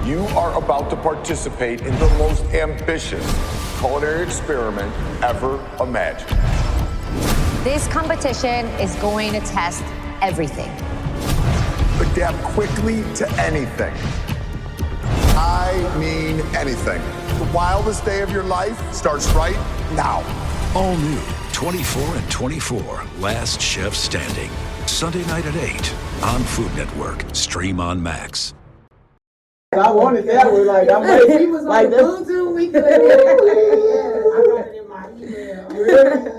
You are about to participate in the most ambitious culinary experiment ever imagined. This competition is going to test everything. Adapt quickly to anything. I mean anything. The wildest day of your life starts right now. All new 24 and 24, Last Chef Standing. Sunday night at 8 on Food Network. Stream on Max. I wanted that one, like, I'm like, He was like on that. Bluetooth, we could have I got it in my email. Really?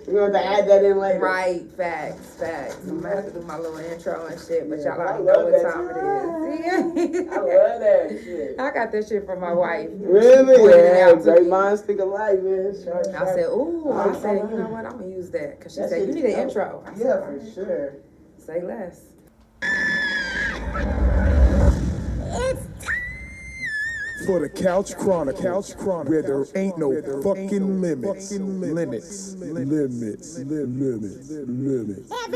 We're going to add that in later. Right, facts. I'm gonna have to do my little intro and shit, but y'all I already know love what that time shit. it is. I love that shit. I got that shit from my wife. Really? Pointed it Yeah, out to great me. minds think alike, man. Sure. I said, ooh, I said, you know what, I'm gonna use that. Because she That said, shit you is need an dope. intro. I Yeah, said, for sure. say less. For the Couch Chronicles, where there ain't no fucking limits. Every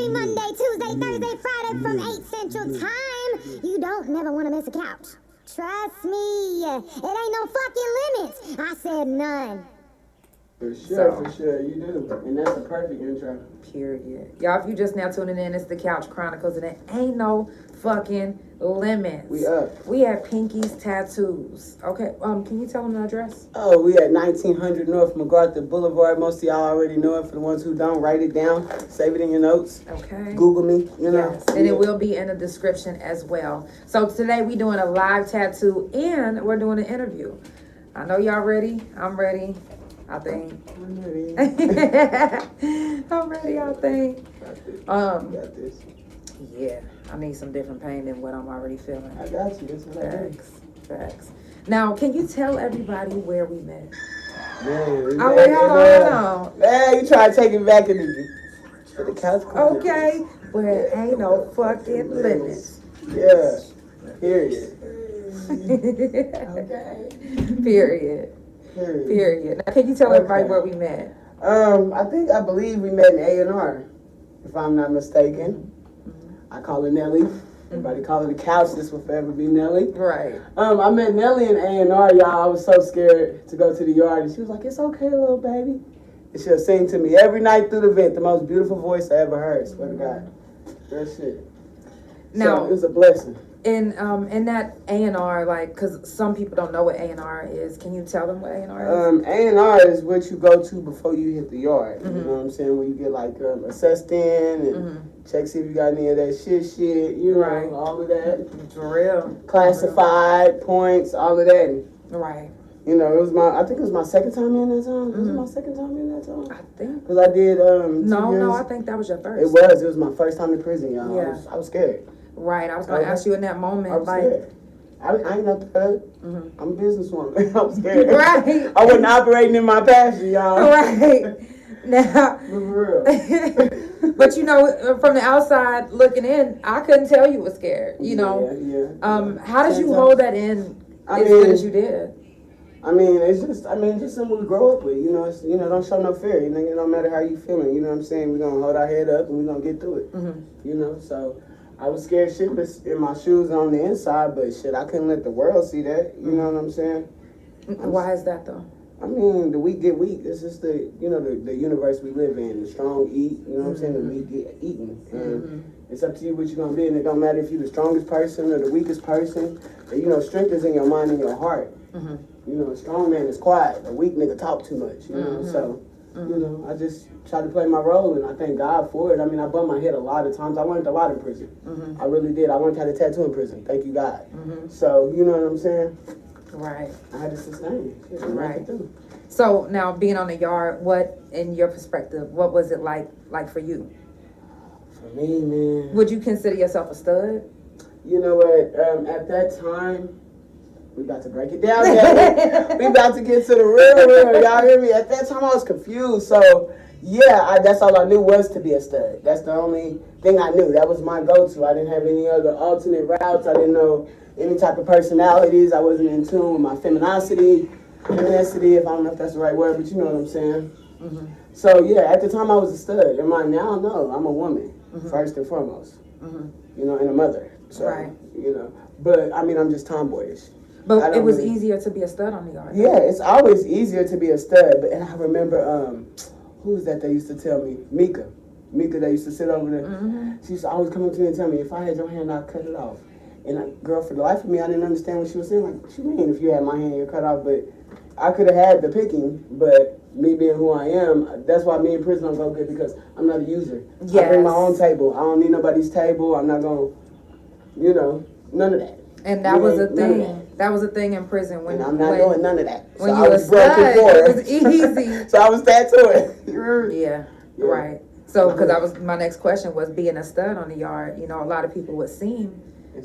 Monday, Tuesday, Thursday, Friday from 8 Central Time. You don't never want to miss a couch. Trust me, it ain't no fucking limits. I said none. For sure, you do. And that's a perfect intro. Period. Y'all, if you just now tuning in, it's the Couch Chronicles, and it ain't no fucking limits. We up. We at PinkyTattooz. Okay, can you tell them the address? Oh, we at 1900 North MacArthur Boulevard. Most of y'all already know it. For the ones who don't, write it down. Save it in your notes. Okay. Google me, you know. Yes, and it will be in the description as well. So today we doing a live tattoo and we're doing an interview. I know y'all ready. I'm ready. I think. I'm ready. I'm ready, I think. Got this. Yeah, I need some different pain than what I'm already feeling. I got you. That's what I do. Facts. Now, can you tell everybody where we met? Man, Oh, wait, hold on. Man, you try to take it back to the couch. Okay, where it ain't no fucking limits. Yeah. Period. Okay. Period. Now, can you tell everybody where we met? I believe we met in A&R, if I'm not mistaken. I call her Nelly. Everybody call her the couch. This will forever be Nelly. Right. I met Nelly in A&R, y'all. I was so scared to go to the yard, and she was like, "It's okay, little baby." And she'll sing to me every night through the vent. The most beautiful voice I ever heard. Swear to God. That shit. Now, so, it was a blessing. In that A&R, like, because some people don't know what A&R is. Can you tell them what A&R is? A&R is what you go to before you hit the yard. You know what I'm saying? Where you get like assessed in and check see if you got any of that shit, you know, Right. all of that. For real. Classified points, all of that. Right. You know, I think it was my second time in that zone. Was it my second time in that zone? I think. Because I did, 2 No, years. I think that was your first. It was my first time in prison, y'all. Yeah. I was scared. Right. I was going to ask you in that moment, I was like. scared. I ain't no thug. I'm a businesswoman. I'm scared. Right. I wasn't operating in my passion, y'all. Right. Now. For real. But you know, from the outside looking in, I couldn't tell you was scared. You know. Yeah. How did you hold that in as good as you did? It's just something we grow up with. You know, don't show no fear. You know, it don't matter how you feeling. You know what I'm saying? We're gonna hold our head up and we're gonna get through it. You know, so I was scared shitless in my shoes on the inside, but shit, I couldn't let the world see that. You know what I'm saying? Why is that though? I mean, the weak get weak. It's just the universe we live in. The strong eat. You know what I'm saying? The weak get eaten. And it's up to you what you're gonna be, and it don't matter if you're the strongest person or the weakest person. And, you know, strength is in your mind and your heart. You know, a strong man is quiet. A weak nigga talk too much. You know, so you know, I just try to play my role, and I thank God for it. I mean, I bumped my head a lot of times. I learned a lot in prison. I really did. I learned how to tattoo in prison. Thank you, God. So you know what I'm saying? Right. I had to sustain it. Right. So now being on the yard, what, in your perspective, what was it like for you? For me, man. Would you consider yourself a stud? You know what? At that time, we about to break it down, man. We about to get to the real. Y'all hear me? At that time, I was confused. So, yeah, that's all I knew was to be a stud. That's the only thing I knew. That was my go-to. I didn't have any other alternate routes. I didn't know any type of personalities. I wasn't in tune with my femininity, if I don't know if that's the right word, but you know what I'm saying. So, yeah, at the time, I was a stud. Am I now? No, I'm a woman, first and foremost. You know, and a mother. So, Right. you know. But I mean, I'm just tomboyish. But it was easier to be a stud on the yard. Yeah, it's always easier to be a stud. But and I remember, who was that they used to tell me? Mika, they used to sit over there. She used to always come up to me and tell me, if I had your hand, I'd cut it off. And girl, for the life of me, I didn't understand what she was saying. Like, what you mean if you had my hand, you're cut off? But I could have had the picking, but me being who I am, that's why me in prison don't go good, because I'm not a user. Yes. I bring my own table. I don't need nobody's table. I'm not going to, none of that. And that was a thing. That was a thing in prison. And I'm not doing none of that. When you were stud, it was easy. So I was tattooing. Yeah, right. So, because my next question was, being a stud on the yard, a lot of people would seem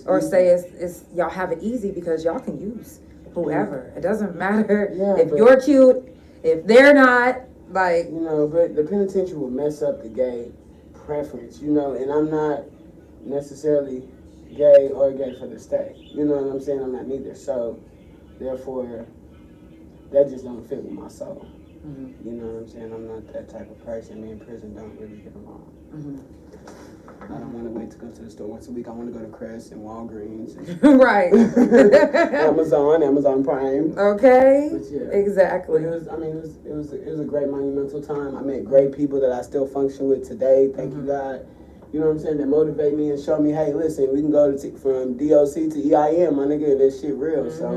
or say it's y'all have it easy because y'all can use whoever. It doesn't matter if you're cute, if they're not, like. But the penitentiary will mess up the gay preference, and I'm not necessarily gay or gay for the state. You know what I'm saying? I'm not neither. So, therefore, that just don't fit with my soul. You know what I'm saying? I'm not that type of person. Me in prison don't really get along. I don't want to wait to go to the store once a week. I want to go to Crest and Walgreens. And right. Amazon Prime. Okay. But yeah. Exactly. But it was a great monumental time. I met great people that I still function with today. Thank you, God. You know what I'm saying? That motivate me and show me, hey, listen, we can go from DOC to EIM, my nigga, and that shit real. So,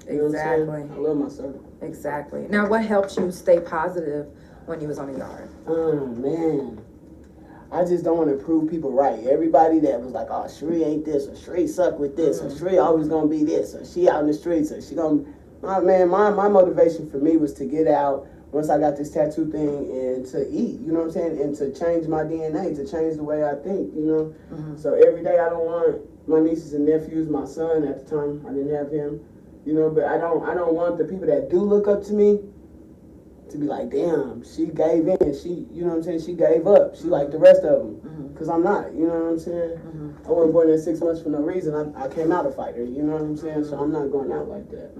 you know exactly. What I'm saying? I love my circle. Exactly. Now, what helped you stay positive when you was on the yard? Oh, man. I just don't want to prove people right. Everybody that was like, oh, Sheree ain't this, or Sheree suck with this, or Sheree always gonna be this, or she out in the streets, or she gonna... My motivation for me was to get out once I got this tattoo thing and to eat, you know what I'm saying? And to change my DNA, to change the way I think, So every day I don't want my nieces and nephews, my son at the time, I didn't have him, but I don't want the people that do look up to me to be like, damn, she gave in, she, you know what I'm saying, she gave up, she like the rest of them, because I'm not, you know what I'm saying? I wasn't born at 6 months for no reason, I came out a fighter, you know what I'm saying, so I'm not going out like that.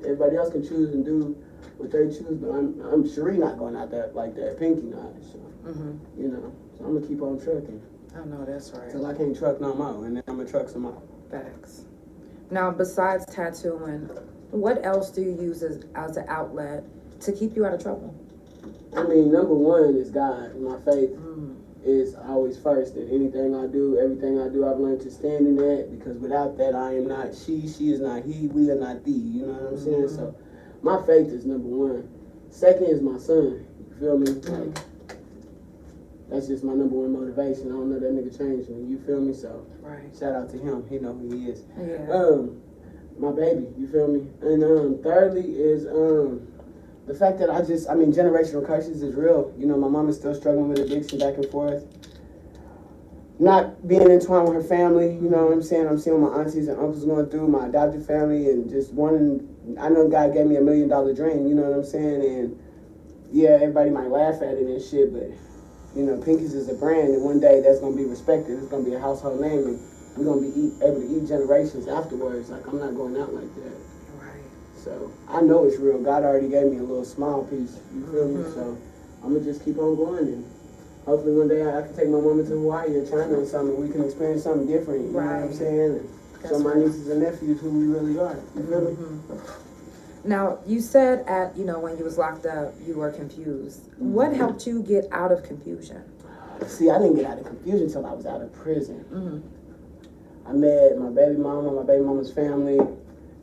Everybody else can choose and do what they choose, but I'm Sheree not going out that like that, Pinky not, so, so I'm going to keep on trucking. I know, that's right. Till I can't truck no more, and then I'm going to truck some more. Facts. Now, besides tattooing, what else do you use as an outlet to keep you out of trouble? I mean, number one is God. My faith is always first in anything I do. Everything I do, I've learned to stand in that, because without that, I am not she is not he, we are not thee. You know what I'm saying? So, my faith is number one. Second is my son. You feel me? Like, that's just my number one motivation. I don't know that nigga changed me. You feel me? So, shout out to him. He know who he is. Yeah. My baby. You feel me? And thirdly is the fact that generational curses is real. My mom is still struggling with addiction back and forth. Not being entwined with her family, you know what I'm saying? I'm seeing what my aunties and uncles going through, my adopted family, and just I know God gave me $1 million dream, you know what I'm saying? And yeah, everybody might laugh at it and shit, but Pinky's is a brand, and one day that's going to be respected. It's going to be a household name, and we're going to be able to eat generations afterwards. Like, I'm not going out like that. So, I know it's real. God already gave me a little small piece, you feel me? So, I'm going to just keep on going, and hopefully one day I can take my mama to Hawaii or China or something, and we can experience something different, you know what I'm saying? And show my nieces and nephews who we really are, you feel me? Now, you said when you was locked up, you were confused. What helped you get out of confusion? See, I didn't get out of confusion until I was out of prison. I met my baby mama's family.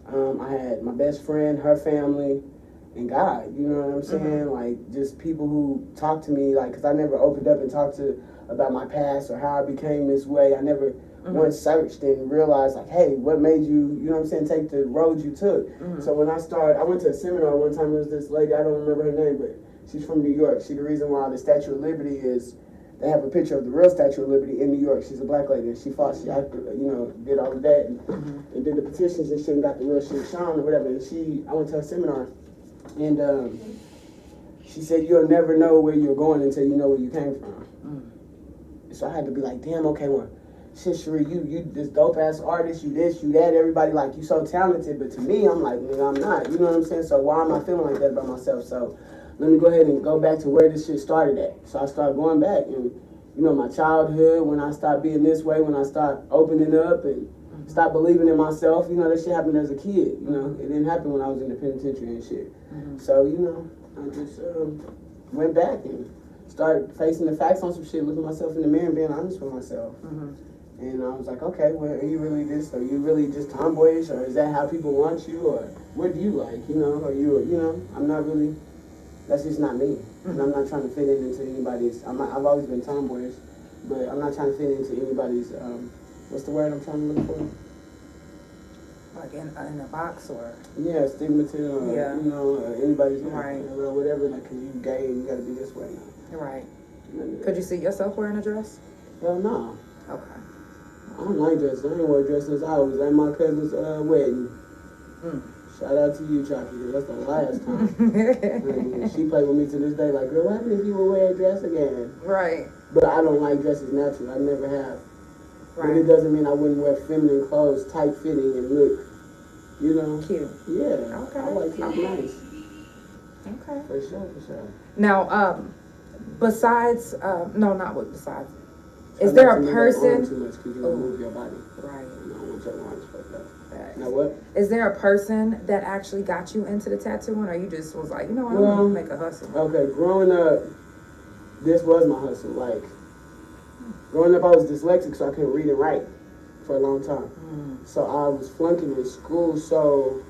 I had my best friend, her family, and God, you know what I'm saying? Like, just people who talked to me, like, because I never opened up and talked about my past or how I became this way. I never once searched and realized, like, hey, what made you, you know what I'm saying, take the road you took. So when I went to a seminar one time. It was this lady, I don't remember her name, but she's from New York. She's the reason why the Statue of Liberty they have a picture of the real Statue of Liberty in New York. She's a black lady, and she fought, did all of that, and did the petitions and shit, and got the real shit shown or whatever. And I went to her seminar, and she said, you'll never know where you're going until you know where you came from. So I had to be like, damn, okay, well, shit, Sheree, you this dope-ass artist, you this, you that, everybody like, you so talented, but to me, I'm like, nigga, I'm not, you know what I'm saying? So why am I feeling like that about myself? So let me go ahead and go back to where this shit started at. So I started going back, and my childhood, when I stopped being this way, when I started opening up, and Stopped believing in myself. You know, that shit happened as a kid. You know, it didn't happen when I was in the penitentiary and shit. So, you know, I just went back and started facing the facts on some shit, looking myself in the mirror and being honest with myself. And I was like, okay, well, are you really this? Are you really just tomboyish? Or is that how people want you? Or what do you like? You know, are you, you know, I'm not really, that's just not me. And I'm not trying to fit into anybody's, I've always been tomboyish, but I'm not trying to fit into anybody's, what's the word I'm trying to look for? Like in a box or? Yeah, stigmatism, Yeah. you know, anybody's, Right. or whatever, like, cause you gay and you gotta be this way now. Right. And Could you see yourself wearing a dress? Hell no. Okay. I don't like dresses. I ain't wore a dress since I was at my cousin's wedding. Shout out to you, Chucky, because that's the last time. And she played with me to this day, like, girl, what happened if you would wear a dress again? Right. But I don't like dresses naturally. I never have. But it Right. doesn't mean I wouldn't wear feminine clothes, tight fitting, and look, you know. Cute. Yeah. Okay. I like it nice. Okay. For sure. Now, besides, no, not what besides. Is there a Too person? much because you don't move your body. Right. You don't want your arms fucked up. Facts. Now what? Is there a person that actually got you into the tattooing, or you just was like, you know what, I'm Well, gonna make a hustle? Okay, growing up, this was my hustle. Like, growing up, I was dyslexic, so I couldn't read and write for a long time. So I was flunking in school, so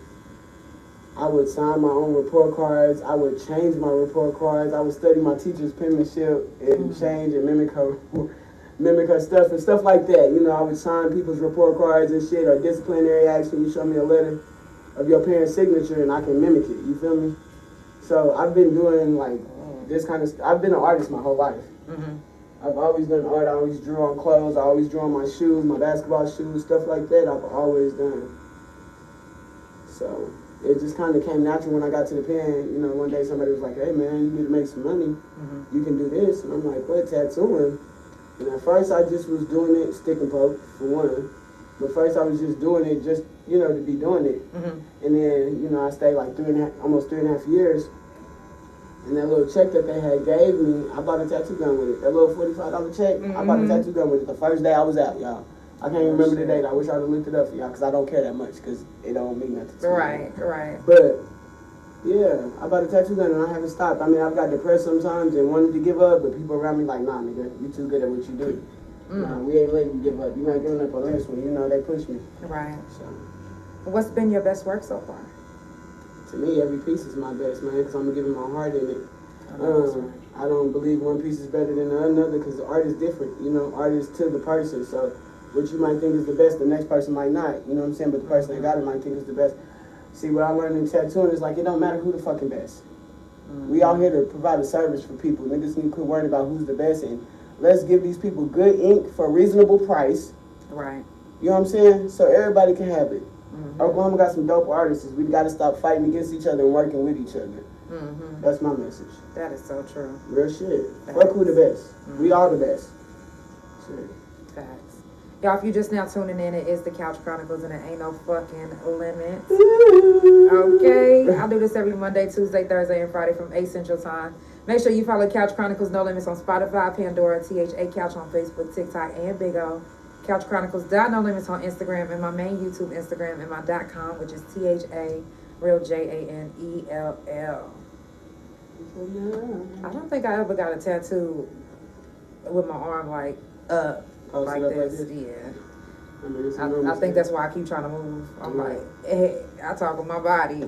I would sign my own report cards. I would change my report cards. I would study my teacher's penmanship and change and mimic her stuff and stuff like that. You know, I would sign people's report cards and shit, or disciplinary action. You show me a letter of your parent's signature and I can mimic it. You feel me? So I've been doing like this kind of I've been an artist my whole life. I've always done art. I always drew on clothes. I always drew on my shoes, my basketball shoes, stuff like that. I've always done. So it just kind of came natural when I got to the pen. You know, one day somebody was like, hey man, you need to make some money. You can do this. And I'm like, what, tattooing? And at first I just was doing it stick and poke, for one. But first I was just doing it just, you know, to be doing it. And then, you know, I stayed like almost 3.5 years. And that little check that they had gave me, I bought a tattoo gun with it. That little $45 check, I bought a tattoo gun with it the first day I was out, y'all. I can't even remember the date. I wish I would have looked it up for y'all, because I don't care that much, because it don't mean nothing to me. Right. But, yeah, I bought a tattoo gun and I haven't stopped. I mean, I've got depressed sometimes and wanted to give up, but people around me like, nah, nigga, you too good at what you do. Nah, we ain't letting you give up. You're not giving up on this one. You know, they push me. Right. So, What's been your best work so far? to me, every piece is my best, man, because I'm going to give it my heart in it. I don't believe one piece is better than another, because the art is different. You know, art is to the person. So what you might think is the best, the next person might not. You know what I'm saying? But the person that got it might think is the best. See, what I learned in tattooing is, like, it don't matter who the fucking best. We all here to provide a service for people. Niggas need to quit worrying about who's the best, and let's give these people good ink for a reasonable price. Right. You know what I'm saying? So everybody can have it. Oklahoma got some dope artists. We got to stop fighting against each other and working with each other. That's my message. That is so true. Real shit. Fuck who the best. We all the best. Shit. Facts. Y'all, if you just now tuning in, it is the Couch Chronicles, and it ain't no fucking limit. Okay? I do this every Monday, Tuesday, Thursday, and Friday from 8 Central Time. Make sure you follow Couch Chronicles No Limits on Spotify, Pandora, THA Couch on Facebook, TikTok, and Big O. Couch Chronicles No Limits on Instagram, and my main YouTube Instagram, and my .com, which is THA Real JANELL. I don't think I ever got a tattoo with my arm like up like this. Yeah. I think that's why I keep trying to move. I'm like, hey, I talk with my body.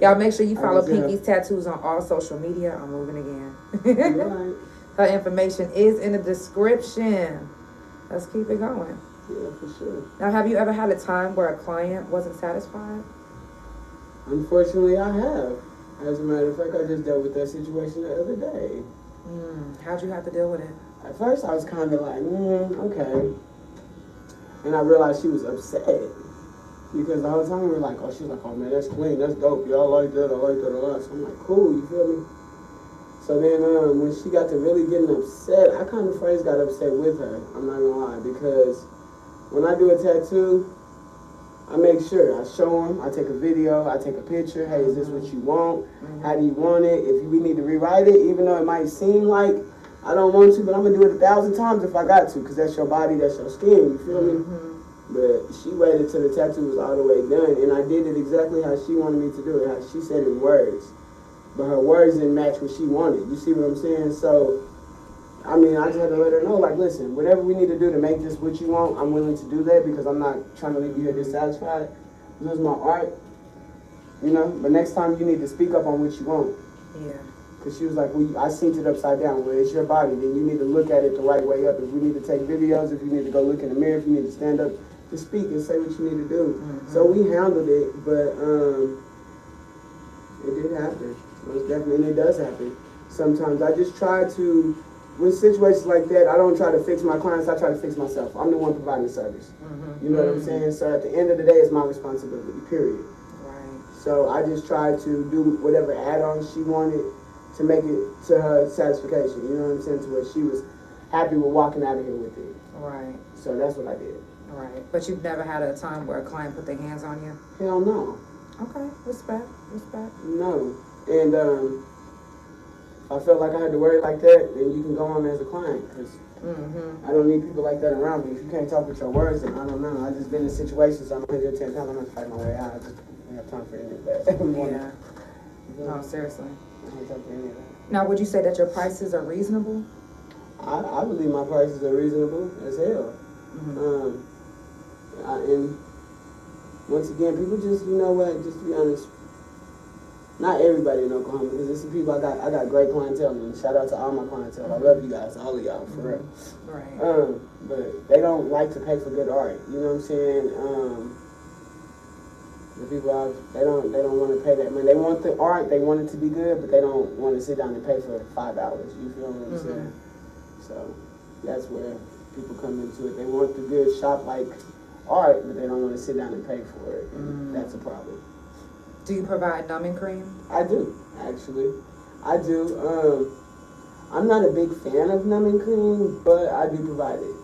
Y'all make sure you follow Pinky's Tattooz on all social media. I'm moving again. Her information is in the description. Let's keep it going. Yeah, for sure. Now, have you ever had a time where a client wasn't satisfied? Unfortunately, I have. As a matter of fact, I just dealt with that situation the other day. How'd you have to deal with it? At first, I was kind of like, okay. And I realized she was upset. Because the whole time we were like, oh, she's like, oh man, that's clean, that's dope. Y'all like that, I like that a lot. So I'm like, cool, you feel me? So then when she got to really getting upset, I kind of first got upset with her. I'm not gonna lie, because when I do a tattoo, I make sure I show them, I take a video, I take a picture. Hey, is this what you want? How do you want it? If we need to rewrite it, even though it might seem like I don't want to, but I'm gonna do it 1,000 times if I got to, because that's your body, that's your skin, you feel me? But she waited till the tattoo was all the way done, and I did it exactly how she wanted me to do it, how she said it in words. But her words didn't match what she wanted. You see what I'm saying? So, I mean, I just had to let her know, like, listen, whatever we need to do to make this what you want, I'm willing to do that because I'm not trying to leave you here dissatisfied. This is my art, you know? But next time you need to speak up on what you want. Yeah. Because she was like, well, I seen it upside down. Well, it's your body. Then you need to look at it the right way up. If we need to take videos, if you need to go look in the mirror, if you need to stand up to speak and say what you need to do. Mm-hmm. So we handled it, but it did happen. Most definitely, and it does happen. Sometimes I just try to, with situations like that, I don't try to fix my clients, I try to fix myself. I'm the one providing the service. Mm-hmm. You know what I'm saying? So at the end of the day, it's my responsibility, period. Right. So I just try to do whatever add-ons she wanted to make it to her satisfaction. You know what I'm saying? To where she was happy with walking out of here with it. Right. So that's what I did. Right. But you've never had a time where a client put their hands on you? Hell no. Okay. Respect. No. And I felt like I had to worry like that, then you can go on as a client, because I don't need people like that around me. If you can't talk with your words, then I don't know. I've just been in situations, I'm 110 pounds, I'm not fighting my way out. I just don't have time for any of that. Yeah. No, seriously. I don't have time for any of that. Now, would you say that your prices are reasonable? I believe my prices are reasonable as hell. And once again, people just, you know what, just to be honest, not everybody in Oklahoma, because there's some people I got great clientele, and shout out to all my clientele. I love you guys, all of y'all, for real. Right. But they don't like to pay for good art. You know what I'm saying? The people they don't want to pay that money. They want the art, they want it to be good, but they don't want to sit down and pay for $5. You feel what I'm saying? So that's where people come into it. They want the good shop-like art, but they don't want to sit down and pay for it. And that's a problem. Do you provide numbing cream? I do, actually. I do. I'm not a big fan of numbing cream, but I do provide it.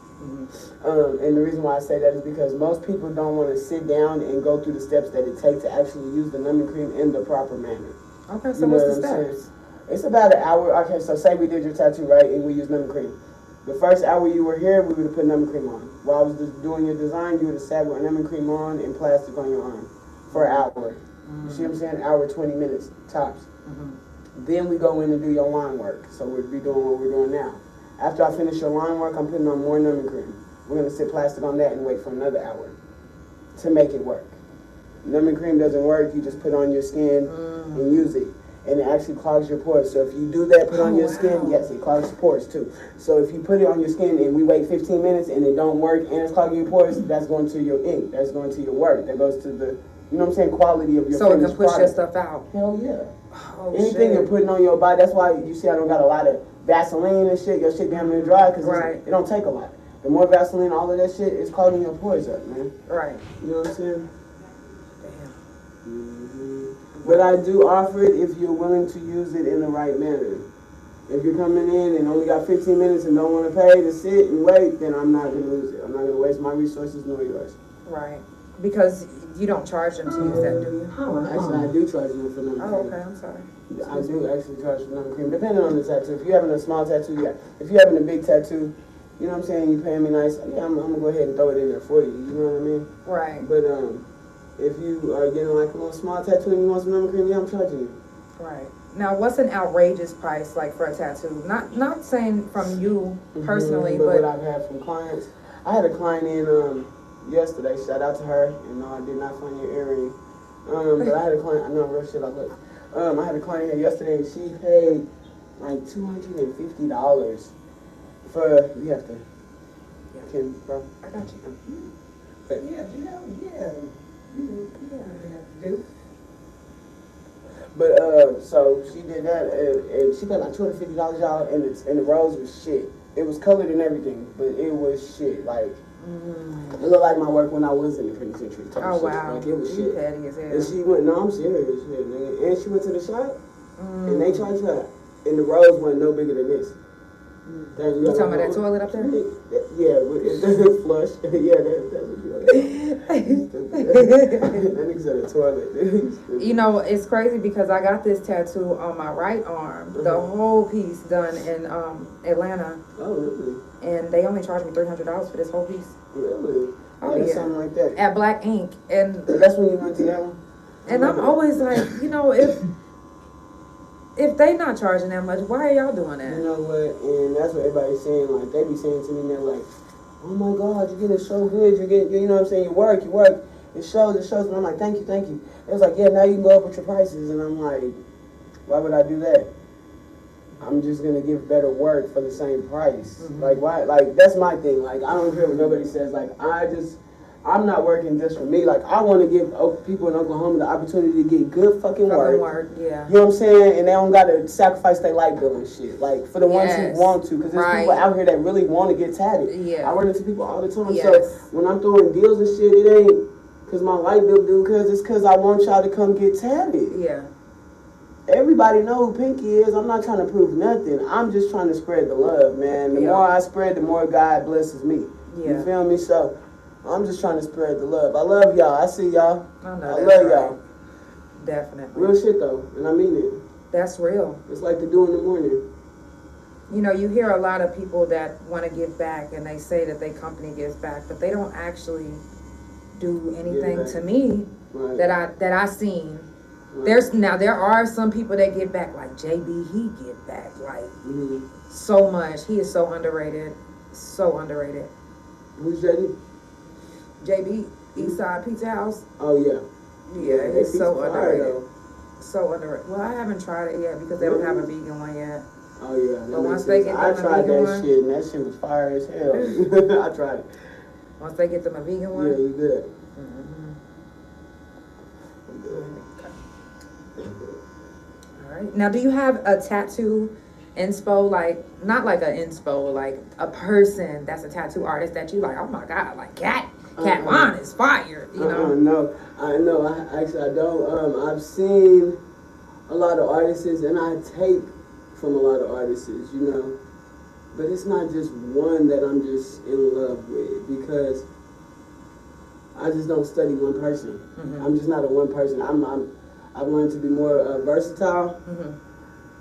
And the reason why I say that is because most people don't want to sit down and go through the steps that it takes to actually use the numbing cream in the proper manner. Okay, so what's the steps? It's about an hour. Okay, so say we did your tattoo, right, and we used numbing cream. The first hour you were here, we would have put numbing cream on. While I was just doing your design, you would have sat with numbing cream on and plastic on your arm for an hour. You see what I'm saying? An hour, 20 minutes, tops. Then we go in and do your line work. So we'll be doing what we're doing now. After I finish your line work, I'm putting on more numbing cream. We're going to sit plastic on that and wait for another hour to make it work. Numbing cream doesn't work. You just put on your skin and use it. And it actually clogs your pores. So if you do that, put on your skin, yes, it clogs your pores too. So if you put it on your skin and we wait 15 minutes and it don't work and it's clogging your pores, that's going to your ink. That's going to your work. That goes to the, you know what I'm saying, quality of your so finished it can push product. your stuff out. Hell yeah. Oh, anything you're putting on your body, that's why you see I don't got a lot of Vaseline and shit. Your shit damn near dry because it don't take a lot. The more Vaseline, all of that shit is clogging your pores up, man. Right. You know what I'm saying? But I do offer it if you're willing to use it in the right manner. If you're coming in and only got 15 minutes and don't want to pay to sit and wait, then I'm not going to use it. I'm not going to waste my resources nor yours. Right. Because you don't charge them to use that, do you? Actually, I do charge them for numbing cream. Oh, okay, I'm sorry. I do actually charge for numbing cream, depending on the tattoo. If you're having a small tattoo, yeah. If you're having a big tattoo, you know what I'm saying, you paying me nice, yeah, I'm going to go ahead and throw it in there for you. You know what I mean? Right. But if you are getting like a little small tattoo and you want some numbing cream, yeah, I'm charging you. Right. Now, what's an outrageous price like for a tattoo? Not saying from you personally, but what I've had from clients. I had a client in yesterday. Shout out to her. And no, I did not find your earring. But I had a client. I know real shit. I had a client here yesterday, and she paid like $250 for. You have to. Can bro? I got you. But, But so she did that, and she paid like $250, y'all, and the rose was shit. It was colored and everything, but it was shit. Like it looked like my work when I was in the penitentiary. Oh wow, like it was shit. Petty as hell. And she went, no, I'm serious, shit, nigga. And she went to the shop, and they charged her, and the rose wasn't no bigger than this. You talking about that toilet up there? Yeah, it's flush. Yeah, that's what you that nigga said a toilet. You know, it's crazy because I got this tattoo on my right arm, the whole piece done in Atlanta. Oh, really? And they only charged me $300 for this whole piece. Really? Oh, yeah, yeah. something like that. At Black Ink. And That's when you went to that one? and I'm always like, you know, if they not charging that much, why are y'all doing that? You know what? And that's what everybody's saying. Like, they be saying to me, they're like, oh my God, you're getting so good. You're getting, you know what I'm saying? You work. It shows. And I'm like, thank you. It was like, yeah, now you can go up with your prices. And I'm like, why would I do that? I'm just going to give better work for the same price. Mm-hmm. Like, why? Like, that's my thing. Like, I don't care what nobody says. Like, I'm not working just for me. Like, I want to give people in Oklahoma the opportunity to get good fucking work. Yeah. You know what I'm saying? And they don't got to sacrifice their light bill and shit. Like, for the ones who want to. Because there's people out here that really want to get tatted. Yeah. I run into people all the time. Yes. So, when I'm throwing deals and shit, it ain't because my light bill due. Because it's because I want y'all to come get tatted. Yeah. Everybody know who Pinky is. I'm not trying to prove nothing. I'm just trying to spread the love, man. The more I spread, the more God blesses me. Yeah. You feel me? So, I'm just trying to spread the love. I love y'all. I see y'all. I love y'all. Definitely. Real shit though, and I mean it. That's real. It's like the dew in the morning. You know, you hear a lot of people that want to give back, and they say that their company gives back, but they don't actually do anything to me that I seen. Right. There are some people that give back, like JB. He give back like so much. He is so underrated. So underrated. Who's JB? JB, Eastside Pizza House. Oh yeah. Yeah, he's so underrated. Though. So underrated. Well, I haven't tried it yet because they don't have a vegan one yet. Oh yeah. But once they get them a tried vegan that one, shit, and that shit was fire as hell. I tried it. Once they get them a vegan one, yeah, you good. All right. Now, do you have a tattoo inspo, like not like an inspo, like a person that's a tattoo artist that you like? Oh my God, like Cat Von is fire. You know? No, I know. I don't. I've seen a lot of artists, and I take from a lot of artists, you know. But it's not just one that I'm just in love with, because I just don't study one person. I'm just not a one person. I've learned to be more versatile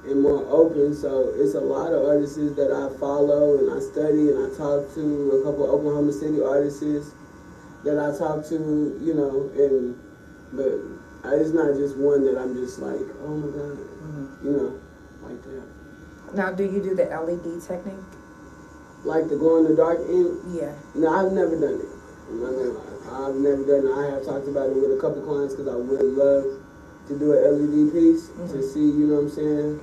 and more open. So it's a lot of artists that I follow and I study, and I talk to a couple of Oklahoma City artists that I talk to, you know. But it's not just one that I'm just like, oh my God, you know, like that. Now, do you do the LED technique? Like the glow in the dark end? Yeah. No, I've never done it. I'm not gonna lie. I've never done it. I have talked about it with a couple clients because I would love to do an LED piece to see, you know what I'm saying,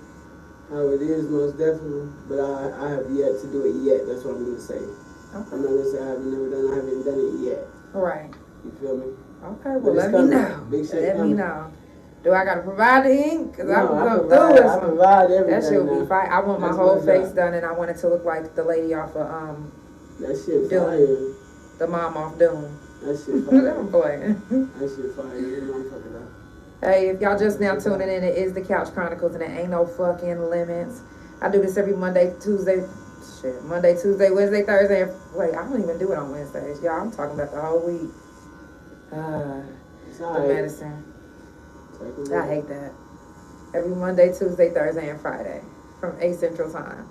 how it is, most definitely. But I have yet to do it yet. That's what I'm gonna say. Okay. I'm not gonna say I haven't done it yet. All right. You feel me? Okay, well, let me know. Big shit let coming. me know. Do I gotta provide the ink? Because I can I come through it. I provide everything. That shit would now. be fine. I want my whole face done, and I want it to look like the lady off of that shit Doom. fire. The mom off Doom. That shit fire. I'm playing. That shit fire. You motherfucker though. Hey, if y'all just now tuning in, it is the Couch Chronicles, and it ain't no fucking limits. I do this every Monday, Tuesday, Wednesday, Thursday. Wait, I don't even do it on Wednesdays. Y'all, I'm talking about the whole week. The medicine. I hate that. Every Monday, Tuesday, Thursday, and Friday from 8 Central Time.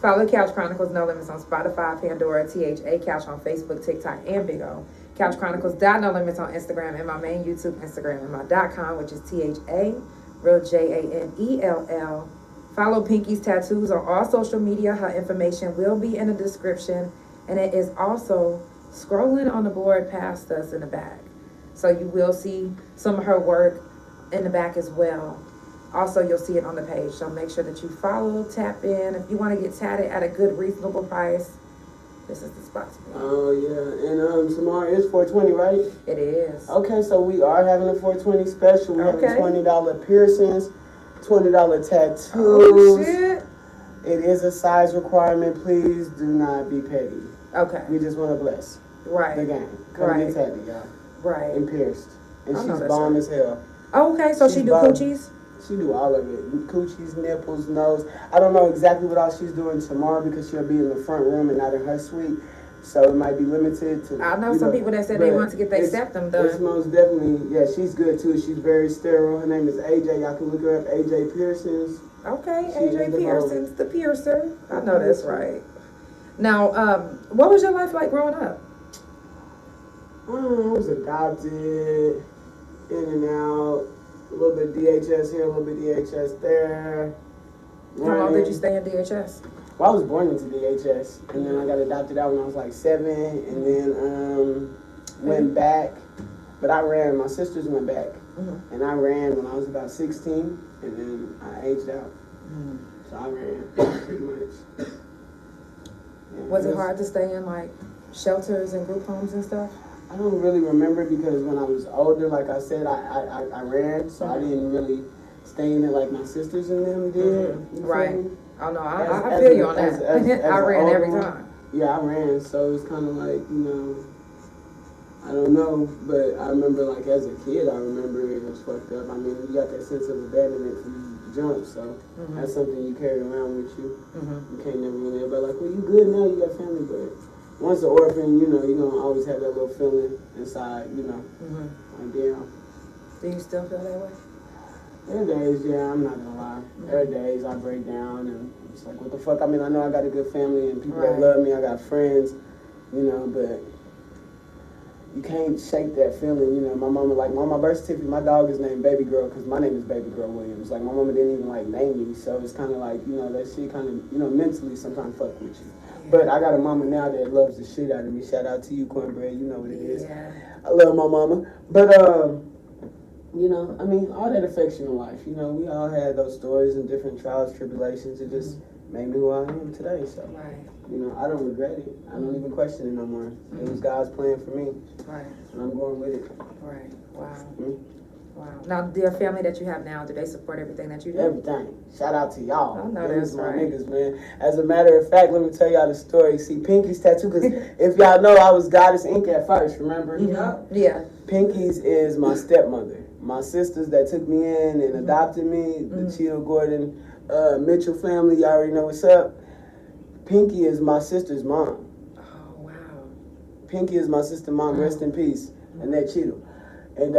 Follow Couch Chronicles No Limits on Spotify, Pandora, THA Couch on Facebook, TikTok, and Big O. Couch Chronicles No Limits on Instagram, and my main YouTube Instagram, and my .com, which is THA, real JANELL. Follow Pinky's Tattooz on all social media. Her information will be in the description, and it is also scrolling on the board past us in the back. So you will see some of her work in the back as well. Also, you'll see it on the page. So make sure that you follow, tap in. If you want to get tatted at a good, reasonable price, this is the spot to be. Oh, yeah. And tomorrow is 420, right? It is. Okay, so we are having a 420 special. We have $20 piercings, $20 tattoos. Oh, shit. It is a size requirement. Please do not be petty. Okay. We just want to bless the game. Come get tatted, y'all. Right. And pierced. And I she's bomb as hell. Oh, okay, so she do coochies? She do all of it. Coochies, nipples, nose. I don't know exactly what all she's doing tomorrow because she'll be in the front room and not in her suite. So it might be limited to... I know some people that said they want to get their septum done. It's most definitely... Yeah, she's good too. She's very sterile. Her name is AJ. Y'all can look her up. AJ Pearsons. Okay, AJ Pearsons, the piercer. I know that's right. Now, what was your life like growing up? I was adopted, in and out, a little bit DHS here, a little bit DHS there. How long did you stay in DHS? Well, I was born into DHS, and then I got adopted out when I was like 7, and then went back. But I ran. My sisters went back, and I ran when I was about 16, and then I aged out. So I ran pretty much. Yeah, Was it hard to stay in like shelters and group homes and stuff? I don't really remember because when I was older, like I said, I ran, so I didn't really stay in it like my sisters and them did. You Right. feel me? Oh no, I feel you on that. I ran every time. Yeah, I ran, so it's kind of like, I don't know, but I remember like as a kid, I remember it was fucked up. I mean, you got that sense of abandonment from jump, so that's something you carry around with you. You can't never really, everybody like, well, you good now, you got family, but once an orphan, you're gonna always have that little feeling inside, like, damn. Do you still feel that way? There are days, yeah, I'm not gonna lie. There are days I break down and it's like, what the fuck? I mean, I know I got a good family and people that love me, I got friends, but you can't shake that feeling, My mama, like, on my birth certificate, my dog is named Baby Girl because my name is Baby Girl Williams. Like, my mama didn't even, like, name me, so it's kind of like, that shit kind of, mentally sometimes fuck with you. But I got a mama now that loves the shit out of me. Shout out to you, Cornbread, you know what it is. Yeah. I love my mama. But, I mean, all that affects you in life. We all had those stories and different trials, tribulations. It just made me who I am today, so. Right. I don't regret it. I don't even question it no more. It was God's plan for me. Right. And I'm going with it. Right. Wow. Wow. Now, the family that you have now, do they support everything that you do? Everything. Shout out to y'all. I know Those that's my right. niggas, man. As a matter of fact, let me tell y'all the story. See, Pinky's tattoo, because if y'all know, I was Goddess Inc. at first, remember? Yeah. Pinky's is my stepmother. My sisters that took me in and adopted me, the Cheeto Gordon Mitchell family, y'all already know what's up. Pinky is my sister's mom. Oh, wow. Pinky is my sister's mom, rest in peace, and that Cheeto. And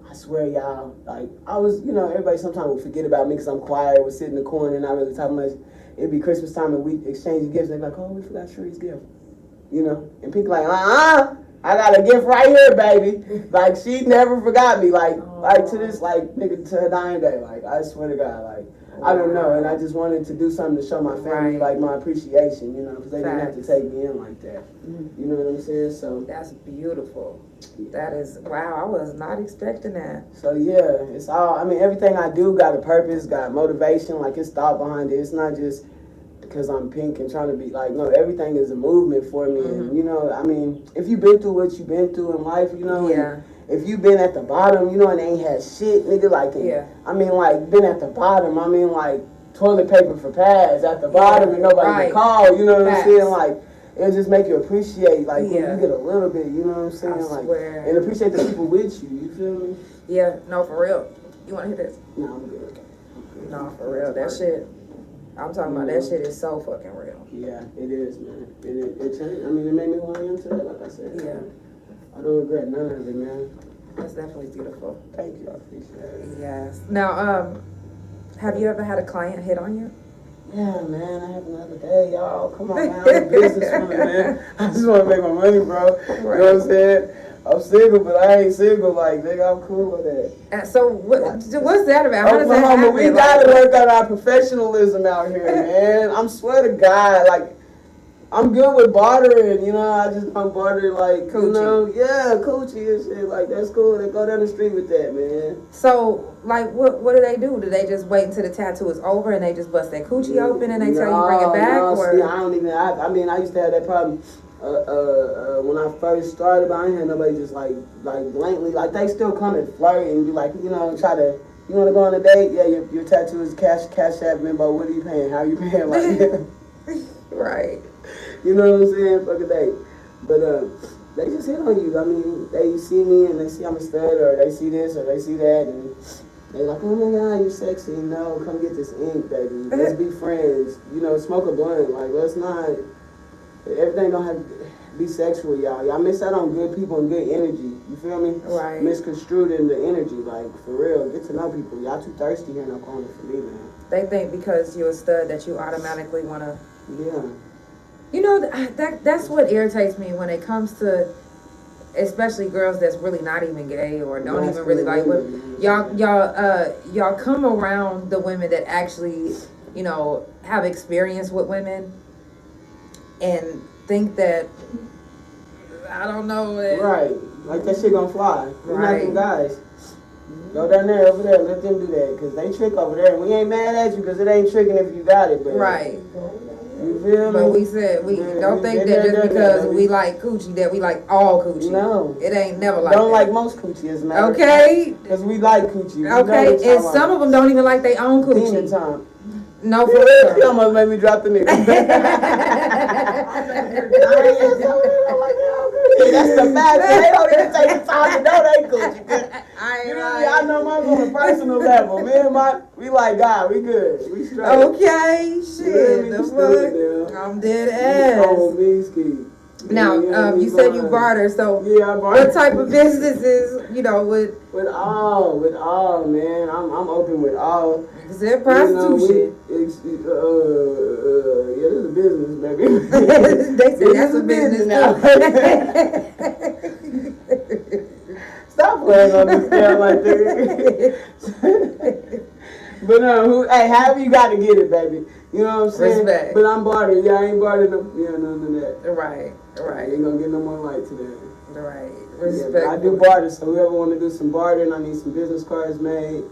I swear, y'all, like, I was, everybody sometimes will forget about me because I'm quiet, would sit in the corner and not really talk much. It'd be Christmas time and we exchange gifts. They'd be like, oh, we forgot Sherry's gift. And Pinky like, I got a gift right here, baby. Like, she never forgot me. Like to this, like, nigga, to her dying day. Like, I swear to God, like, I don't know. And I just wanted to do something to show my family, like, my appreciation, because they didn't have to take me in like that. You know what I'm saying? So That's beautiful. That is, wow, I was not expecting that. So yeah, it's all, I mean, everything I do got a purpose, got motivation, like it's thought behind it. It's not just because I'm pink and trying to be like, no, everything is a movement for me. And I mean, if you've been through what you've been through in life, Yeah. if you've been at the bottom, and ain't had shit, nigga, like, I mean, like, been at the bottom, I mean, like, toilet paper for pads at the bottom and nobody to call, you know what I'm saying? Like, it'll just make you appreciate, like, when you get a little bit, you know what I'm saying? Like, and appreciate the people with you feel me? Yeah, no, for real. You want to hear this? No, I'm good. No, for real. That shit, I'm talking about that shit is so fucking real. Yeah, it is, man. It changed. I mean, it made me who I am today, like I said. Yeah. I don't regret none of it, man. That's definitely beautiful. Thank you. I appreciate it. Yes. Now, have you ever had a client hit on you? Yeah, man, I had another day, y'all. Come on, man. I'm a businesswoman, man. I just want to make my money, bro. You know what I'm saying? I'm single, but I ain't single. Like, nigga, I'm cool with that. And so, what's that about? How does that Oklahoma, happen? we gotta work on our professionalism out here, man. I'm swear to God, like, I'm good with bartering, I just don't barter, like, Coochie. Coochie and shit. Like, that's cool. They go down the street with that, man. So, like, what do they do? Do they just wait until the tattoo is over and they just bust that coochie open and they tell you bring it back? Or? See, I don't even, I mean, I used to have that problem when I first started, but I ain't had nobody just, like blatantly, like, they still come and flirt and be like, try to, you want to go on a date? Yeah, your tattoo is cash app, but what are you paying? How are you paying? Like, Right. You know what I'm saying? Fuck a date. But they just hit on you. I mean, they see me and they see I'm a stud, or they see this or they see that, and they're like, oh my God, you're sexy. No, come get this ink, baby. Let's be friends. Smoke a blunt. Like, let's not. Everything don't have to be sexual, y'all. Y'all miss out on good people and good energy. You feel me? Right. Misconstrued in the energy. Like, for real. Get to know people. Y'all too thirsty here in Oklahoma for me, man. They think because you're a stud that you automatically want to. Yeah. That's what irritates me when it comes to especially girls that's really not even gay or don't even really like women, y'all come around the women that actually, you know, have experience with women and think that, I don't know. Right. Like that shit gonna fly. We're not Right. them guys. Go down there, over there, let them do that. Because they trick over there. And we ain't mad at you because it ain't tricking if you got it. But Right. You feel me? But we said, we don't think that just because we like coochie, that we like all coochie. No. It ain't never like Don't that. like most coochie, as a matter of fact. Okay. Because we like coochie. We Okay. And some of them don't even like their own Demon coochie. time. No, for You real. almost made me drop the nigga. That's the fact. They don't even take the time to know they coochie. You know me? I know mine on a personal level. Me and we like God. We good. We straight. Okay, shit. Yeah, The we fuck? stupid, I'm dead Oh, ass. me ski. Now, you said you barter, so Yeah, I barter. what type of businesses, you know, with With all, man. I'm open with all. is there prostitution? Yeah, this is a business, baby. They said that's a business now. Stop playing on this scale like that. But hey, however you got to get it, baby. You know what I'm saying? Respect. But I'm bartering. Yeah, I ain't bartering. None of that. Right, I right, ain't gonna get no more light today. right. Yeah, but Respect. I do barter, so whoever want to do some bartering, I need some business cards made,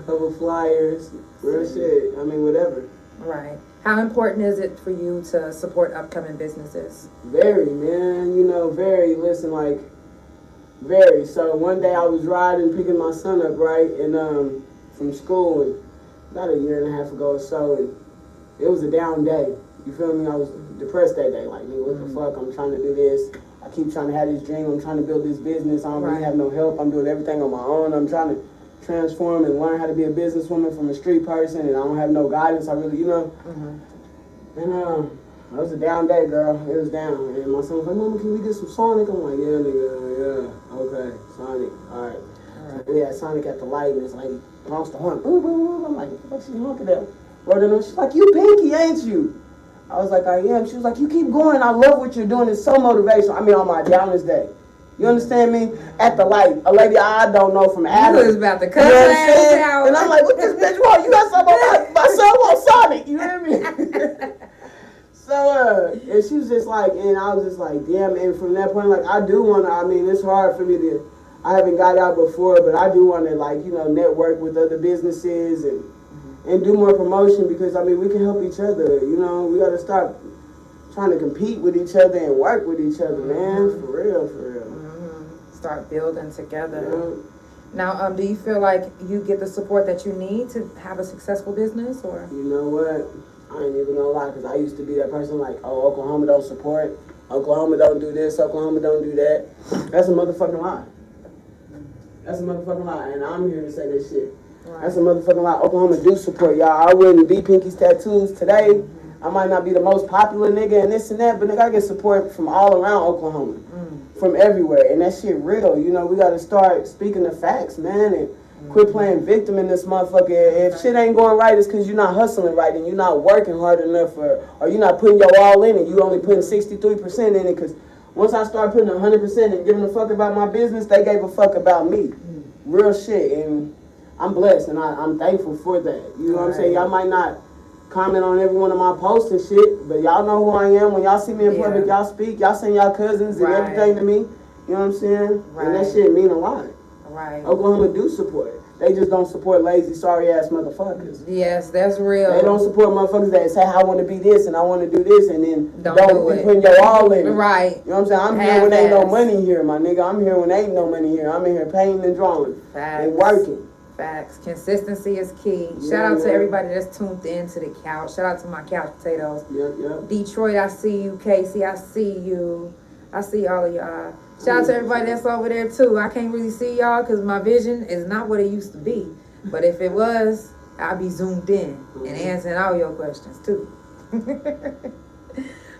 couple flyers, real shit. I mean, whatever. Right. How important is it for you to support upcoming businesses? Very, man. You know, very. Listen, like, very. So one day I was riding, picking my son up, right, and from school, and about a year and a half ago or so, and it was a down day. You feel me? I was depressed that day. Like, nigga, what the fuck? I'm trying to do this. I keep trying to have this dream. I'm trying to build this business. I don't really have no help. I'm doing everything on my own. I'm trying to transform and learn how to be a businesswoman from a street person, and I don't have no guidance. I really, you know. And it was a down day, girl. It was down. And my son was like, Mama, can we get some Sonic? I'm like, yeah, nigga, yeah, okay, Sonic, all right. So we had Sonic at the light, and this lady honks the horn. Boo, boo, boo. I'm like, what she honking at? She's like, you Pinky, ain't you? I was like, I am. She was like, you keep going. I love what you're doing. It's so motivational. I mean, on my downest day. You understand me? At the light. A lady I don't know from Adam. You was about to cut You know her what I'm ass saying? out. And I'm like, what this bitch want? You got something on my son wants Sonic. You hear me? So, and she was just like, and I was just like, damn. And from that point, like, I do want to, I mean, it's hard for me to, I haven't got out before, but I do want to, like, you know, network with other businesses and do more promotion because, I mean, we can help each other. You know, we got to stop trying to compete with each other and work with each other, man. For real, for real. Start building together. Yeah. Now, do you feel like you get the support that you need to have a successful business, or? You know what? I ain't even gonna lie, because I used to be that person like, oh, Oklahoma don't support, Oklahoma don't do this, Oklahoma don't do that. That's a motherfucking lie. That's a motherfucking lie, and I'm here to say that shit. Right. That's a motherfucking lie. Oklahoma do support y'all. I wouldn't be Pinky's Tattooz today. I might not be the most popular nigga and this and that, but nigga, I get support from all around Oklahoma. From everywhere, and that shit real. You know, we gotta start speaking the facts, man, and quit playing victim in this motherfucker. If shit ain't going right, it's because you're not hustling right and you're not working hard enough, or you're not putting your all in it. You only putting 63% in it, because once I start putting 100% and giving a fuck about my business, they gave a fuck about me. Real shit, and I'm blessed, and I'm thankful for that. You know what I'm saying? Y'all might not comment on every one of my posts and shit, but y'all know who I am. When y'all see me in public, y'all speak, y'all send y'all cousins and everything to me. You know what I'm saying? And that shit mean a lot. Right. Oklahoma do support it. They just don't support lazy, sorry ass motherfuckers. Yes, that's real. They don't support motherfuckers that say, I want to be this and I want to do this, and then don't do putting your all in it. Right. You know what I'm saying? I'm here when ain't no money here, my nigga. I'm here when ain't no money here. I'm in here painting and drawing and working. Facts. Consistency is key. Yeah, Shout out to man. everybody that's tuned in to the couch. Shout out to my couch potatoes. Yep. Detroit, I see you. Casey, I see you. I see all of y'all. Shout out to everybody that's over there too. I can't really see y'all because my vision is not what it used to be. But if it was, I'd be zoomed in and answering all your questions too.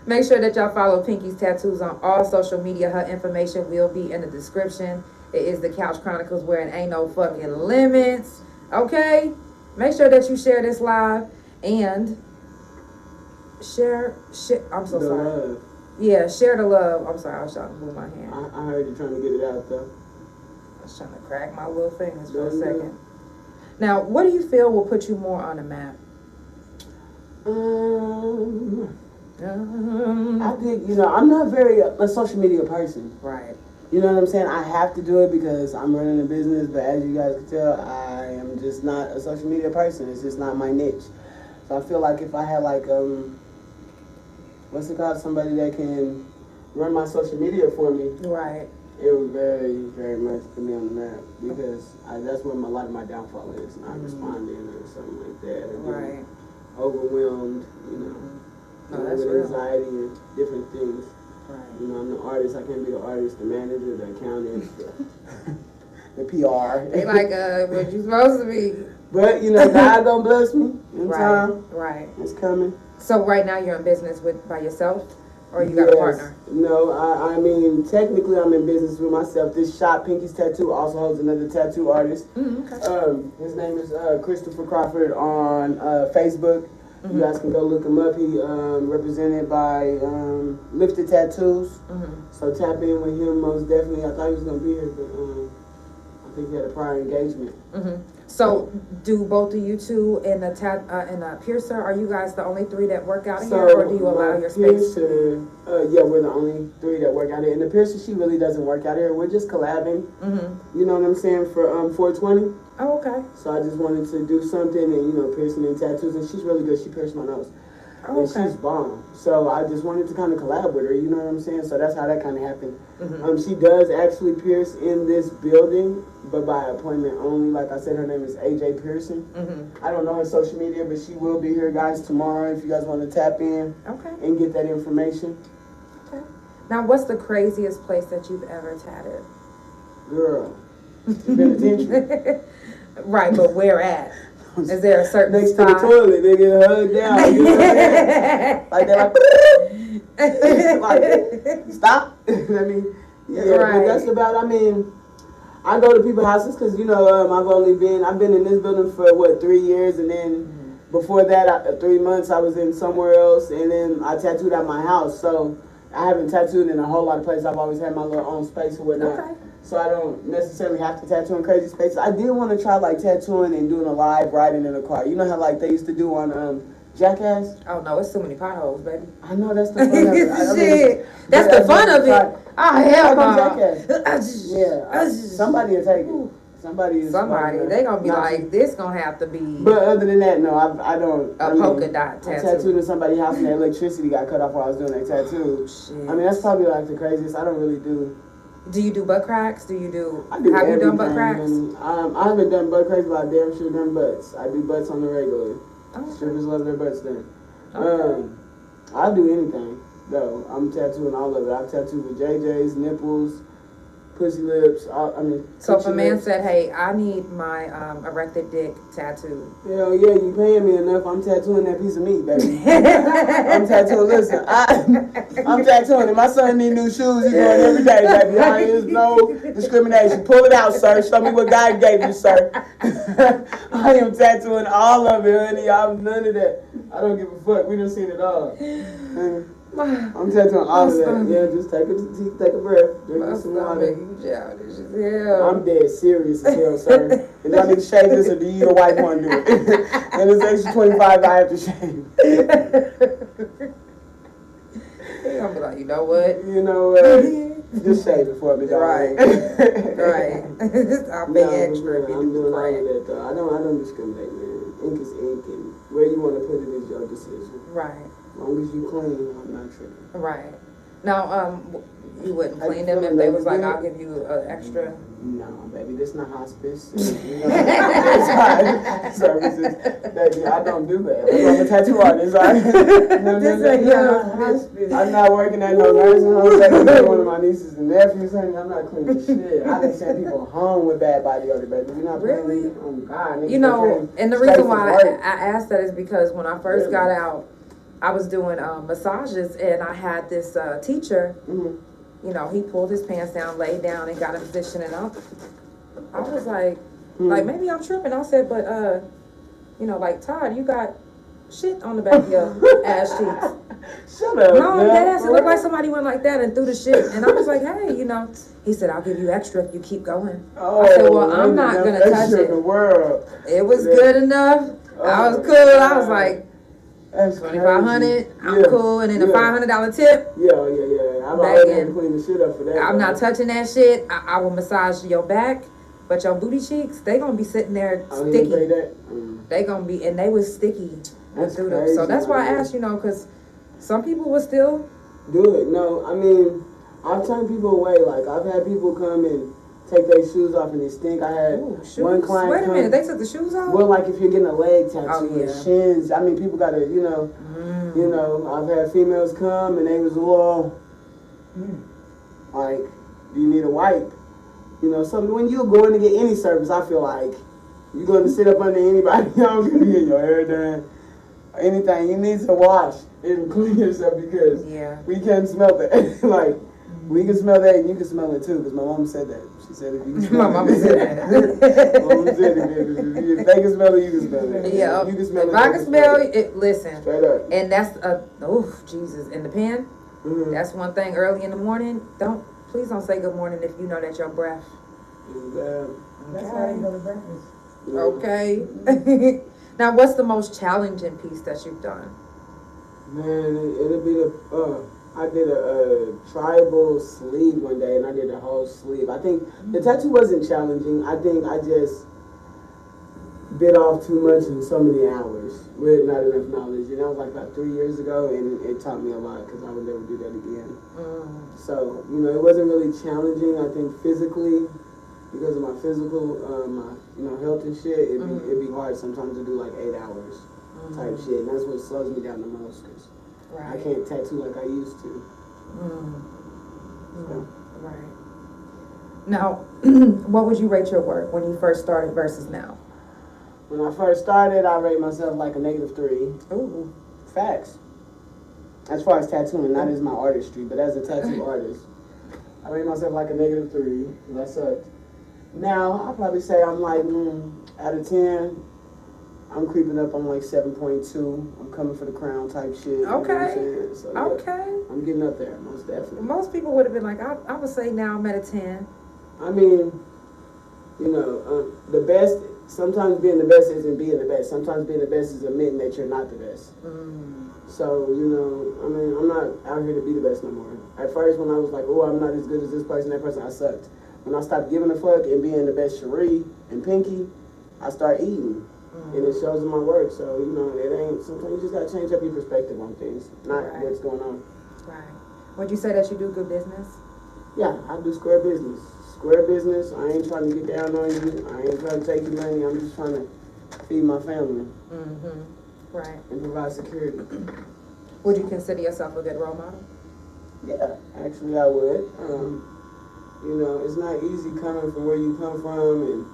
Make sure that y'all follow Pinky's Tattooz on all social media. Her information will be in the description. It is the Couch Chronicles, where it ain't no fucking limits. Okay? Make sure that you share this live and share. I'm so sorry. Love. Yeah, share the love. I'm sorry, I was trying to move my hand. I heard you trying to get it out though. I was trying to crack my little fingers for a Yeah. second. Now, what do you feel will put you more on the map? I think, I'm not very a social media person. Right. You know what I'm saying? I have to do it because I'm running a business, but as you guys can tell, I am just not a social media person. It's just not my niche. So I feel like if I had like, what's it called? Somebody that can run my social media for me, Right. it would very, very much put me on the map because that's where a lot of my downfall is. Not responding or something like that. Or Right. overwhelmed, No, that's with real. anxiety and different things. Right. I'm the artist. I can't be the artist, the manager, the accountant, the PR. They like, what you supposed to be. But, God gonna bless me in time. Right. It's coming. So right now you're in business by yourself? Or you got a partner? No, I mean, technically I'm in business with myself. This shop, Pinky's Tattoo, also holds another tattoo artist. Okay. His name is Christopher Crawford on Facebook. You guys can go look him up. He represented by Lifted Tattooz. So tap in with him most definitely. I thought he was gonna be here, but I think he had a prior engagement. So do both of you two and the piercer, are you guys the only three that work out So here, or do you allow your space? Piercer, yeah, we're the only three that work out here. And the piercer, she really doesn't work out here. We're just collabing. You know what I'm saying, for 420. Oh, okay. So I just wanted to do something and, piercing and tattoos. And she's really good. She pierced my nose. Oh, And okay. she's bomb. So I just wanted to kind of collab with her, you know what I'm saying? So that's how that kind of happened. She does actually pierce in this building, but by appointment only. Like I said, her name is AJ Pearson. I don't know her social media, but she will be here, guys, tomorrow if you guys want to tap in and get that information. Okay. Now, what's the craziest place that you've ever tatted? Girl, penitentiary. Right, but where at? Is there a certain Next spot? to the toilet, they get hugged down. You know what I'm saying? Like that, like, stop. I mean, yeah, but that's about, I go to people's houses because, I've been in this building for, 3 years, and then before that, 3 months, I was in somewhere else, and then I tattooed at my house, so I haven't tattooed in a whole lot of places. I've always had my little own space or whatnot. Okay. So I don't necessarily have to tattoo in crazy spaces. I did want to try tattooing and doing a live riding in a car. You know how they used to do on Jackass? Oh no, it's too many potholes, baby. I know, that's the fun of it. Shit, that's the fun of it. Oh hell no. Yeah, somebody will take it. Somebody, they gonna be like, this gonna have to be. But other than that, no, I don't. A polka dot tattoo. I tattooed in somebody's house and their electricity got cut off while I was doing that tattoo. Shit. That's probably the craziest. I don't really do. Do you do butt cracks? I do have everything. you done butt cracks? I haven't done butt cracks, but I damn sure done butts. I do butts on the regular. Okay. Strippers love their butts done. Okay. I'll do anything, though. I'm tattooing all of it. I've tattooed with JJ's, nipples, pussy lips. So if a man said, hey, I need my erected dick tattooed. Hell yeah, you paying me enough. I'm tattooing that piece of meat, baby. I'm tattooing, listen, I'm tattooing it. My son need new shoes. He's going every day, baby. There is no discrimination. Pull it out, sir. Show me what God gave you, sir. I am tattooing all of it, honey. I'm none of that. I don't give a fuck. We done seen it all. I'm tattooing all of that. Yeah, just take a breath. Drink some water. I'm dead serious as hell, sir. If I need to shave this, or do you, your wife, want to do it? And it's extra $25 I have to shave. He's gonna be like, you know what? Just shave it for me, dog. Right. I'll pay extra if you I'm do doing the all of plan. that, though. I don't discriminate, man. Ink is ink, and where you want to put it is your decision. Right. As long as you clean, I'm not tripping. Right. Now, you wouldn't How you clean them if feeling, they baby? was like, Good? I'll give you an extra. No, baby, this not hospice. Services, baby. I don't do that. I'm a tattoo artist. I'm not working at no nursing home. That's one of my nieces and nephews. Honey, I'm not cleaning shit. I done sent people home with bad body odor, baby. You're not Really? cleaning. Oh God, And the reason why I asked that is because when I first got out, I was doing massages, and I had this teacher. He pulled his pants down, laid down, and got in position, and I was like maybe I'm tripping. I said, but Todd, you got shit on the back of your ass cheeks. Shut up. No, man. that ass, it looked like somebody went like that and threw the shit. And I was like, hey, you know. He said, I'll give you extra if you keep going. Oh, I said, well, I'm not going to touch in it. the world. It was good enough. I was cool. I was like, That's 2,500, I'm Yeah. cool. And then a Yeah. $500 tip. Yeah. I'm Back already in. to clean the shit up for that. I'm not touching that shit. I will massage your back. But your booty cheeks, they going to be sitting there Oh, he didn't say sticky. that? They going to be, and they was sticky. That's through them. crazy, So that's why I man. asked, you know, because some people will still. Do it. No, I mean, I've turned people away. Like, I've had people come and take their shoes off and they stink. I had one client Wait a come, minute, they took the shoes off? well, like if you're getting a leg tattoo, Oh, yeah. or shins. I mean, people gotta, you know, I've had females come and they was a little, like, do you need a wipe? You know, something. When you're going to get any service, I feel like you're going to sit up under anybody. You don't get your hair done, anything. You need to wash and clean yourself because we can't smell that. Like, we can smell that and you can smell it too, because my mom said that. She said if you can smell My mama said that. My mom said it. If they can smell it, you can smell it. Yeah, You can smell if it. I can smell it, listen. Straight up. And that's Jesus, in the pen, that's one thing early in the morning. Please don't say good morning if you know that your breath. That's how you go to breakfast. Okay. Now, what's the most challenging piece that you've done? Man, it'll be I did a tribal sleeve one day, and I did a whole sleeve. I think the tattoo wasn't challenging. I think I just bit off too much in so many hours with not enough knowledge. And that was like about 3 years ago, and it taught me a lot because I would never do that again. So, you know, it wasn't really challenging. I think physically, because of my physical, my health and shit, it'd be hard sometimes to do like 8 hours type shit. And that's what slows me down the most because I can't tattoo like I used to. So. Right. Now, what would you rate your work when you first started versus now? When I first started, I rate myself like a -3. Ooh. Facts. As far as tattooing, not as my artistry, but as a tattoo artist, I rate myself like a -3. That sucked. Now, I'll probably say I'm like, out of 10, I'm creeping up on like 7.2. I'm coming for the crown type shit. You know what I'm saying? So, yeah, Okay. I'm getting up there, most definitely. Most people would have been like, I would say now I'm at a 10. I mean, the best, sometimes being the best isn't being the best. Sometimes being the best is admitting that you're not the best. So, I mean, I'm not out here to be the best no more. At first, when I was like, oh, I'm not as good as this person, that person, I sucked. When I stopped giving a fuck and being the best Cherie and Pinky, I start eating. And it shows in my work. So, it ain't, sometimes you just gotta change up your perspective on things, not what's going on. Right. Would you say that you do good business? Yeah, I do square business. Square business, I ain't trying to get down on you. I ain't trying to take your money. I'm just trying to feed my family. Right. And provide security. Would you consider yourself a good role model? Yeah, actually I would. It's not easy coming from where you come from and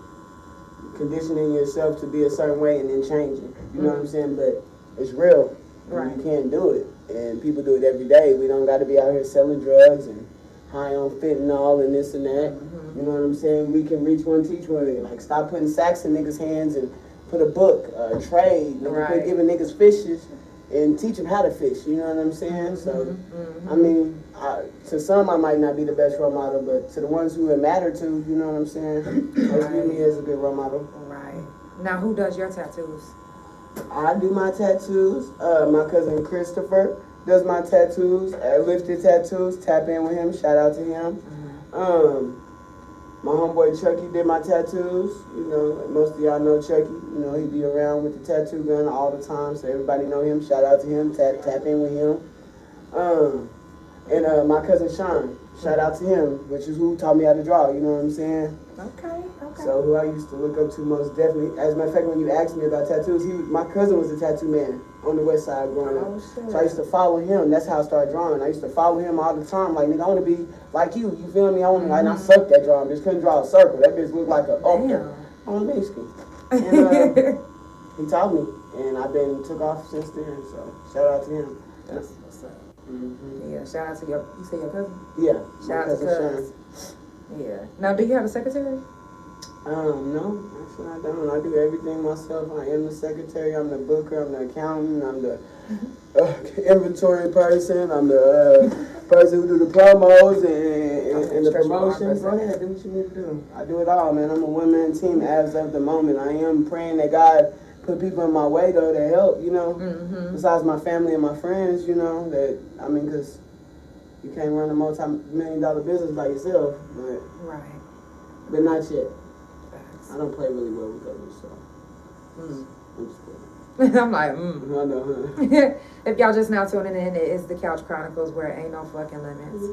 conditioning yourself to be a certain way and then changing. You know what I'm saying? But it's real. Right. You can't do it. And people do it every day. We don't got to be out here selling drugs and high on fentanyl and this and that. You know what I'm saying? We can reach one, teach one. Like, stop putting sacks in niggas' hands and put a book, trade. Quit giving niggas fishes and teach them how to fish. You know what I'm saying? So, I mean, to some I might not be the best role model, but to the ones who it matter to, you know what I'm saying? They view me as a good role model. Right. Now, who does your tattoos? I do my tattoos. My cousin Christopher does my tattoos at Lifted Tattoos. Tap in with him. Shout out to him. My homeboy Chucky did my tattoos. Most of y'all know Chucky. He be around with the tattoo gun all the time, so everybody know him. Shout out to him. Tap in with him. And my cousin Sean. Shout out to him, which is who taught me how to draw. You know what I'm saying? Okay. So who I used to look up to most definitely. As a matter of fact, when you asked me about tattoos, my cousin was a tattoo man on the west side growing up. Shit. So I used to follow him. That's how I started drawing. I used to follow him all the time. Like, nigga, I want to be like you. You feel me? And I sucked at drawing. Just couldn't draw a circle. That bitch looked like a on Mexican. And he taught me. And I've been took off since then. So shout out to him. That's what's up. Yeah, shout out to you say your cousin? Yeah. Shout out to cousin. Yeah. Now, do you have a secretary? No, actually I don't. I do everything myself. I am the secretary, I'm the booker, I'm the accountant, I'm the inventory person, I'm the person who do the promos and the promotions. Go ahead, do what you need to do. I do it all, man. I'm a one-man team as of the moment. I am praying that God put people in my way, though, to help, you know, besides my family and my friends, you know, that, I mean, because you can't run a multi-million-dollar business by yourself, but not yet. I don't play really well with others, so I'm just kidding. I'm like, I know, huh? If y'all just now tuning in, it is the Couch Chronicles where it ain't no fucking limits.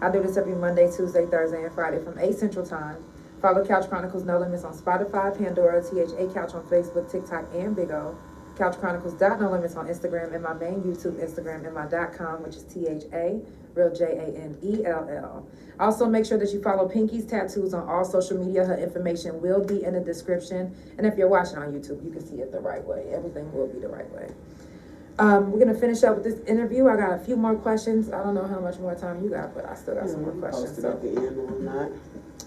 I do this every Monday, Tuesday, Thursday, and Friday from 8 Central Time. Follow Couch Chronicles No Limits on Spotify, Pandora, THA Couch on Facebook, TikTok, and Big O. Couch Chronicles No Limits on Instagram, and my main YouTube Instagram, and my .com, which is THA, real JANELL. Also, make sure that you follow Pinky's Tattoos on all social media. Her information will be in the description. And if you're watching on YouTube, you can see it the right way. Everything will be the right way. We're going to finish up with this interview. I got a few more questions. I don't know how much more time you got, but I still got some more questions. At the end or not.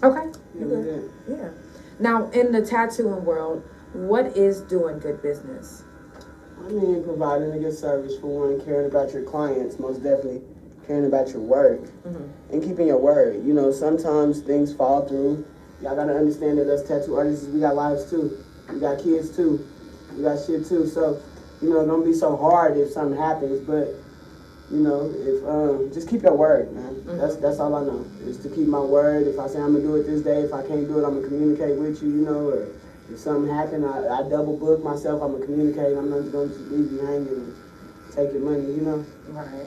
Okay. Good. Yeah. Now, in the tattooing world, what is doing good business? I mean, providing a good service for one, caring about your clients, most definitely caring about your work, and keeping your word. You know, sometimes things fall through. Y'all gotta understand that us tattoo artists, we got lives too. We got kids too. We got shit too. So, you know, don't be so hard if something happens, but, you know, if just keep your word, man. That's all I know, is to keep my word. If I say I'm gonna do it this day, if I can't do it, I'm gonna communicate with you, you know, or if something happened, I double book myself, I'm gonna communicate. I'm not just gonna leave you hanging and take your money, you know? Right.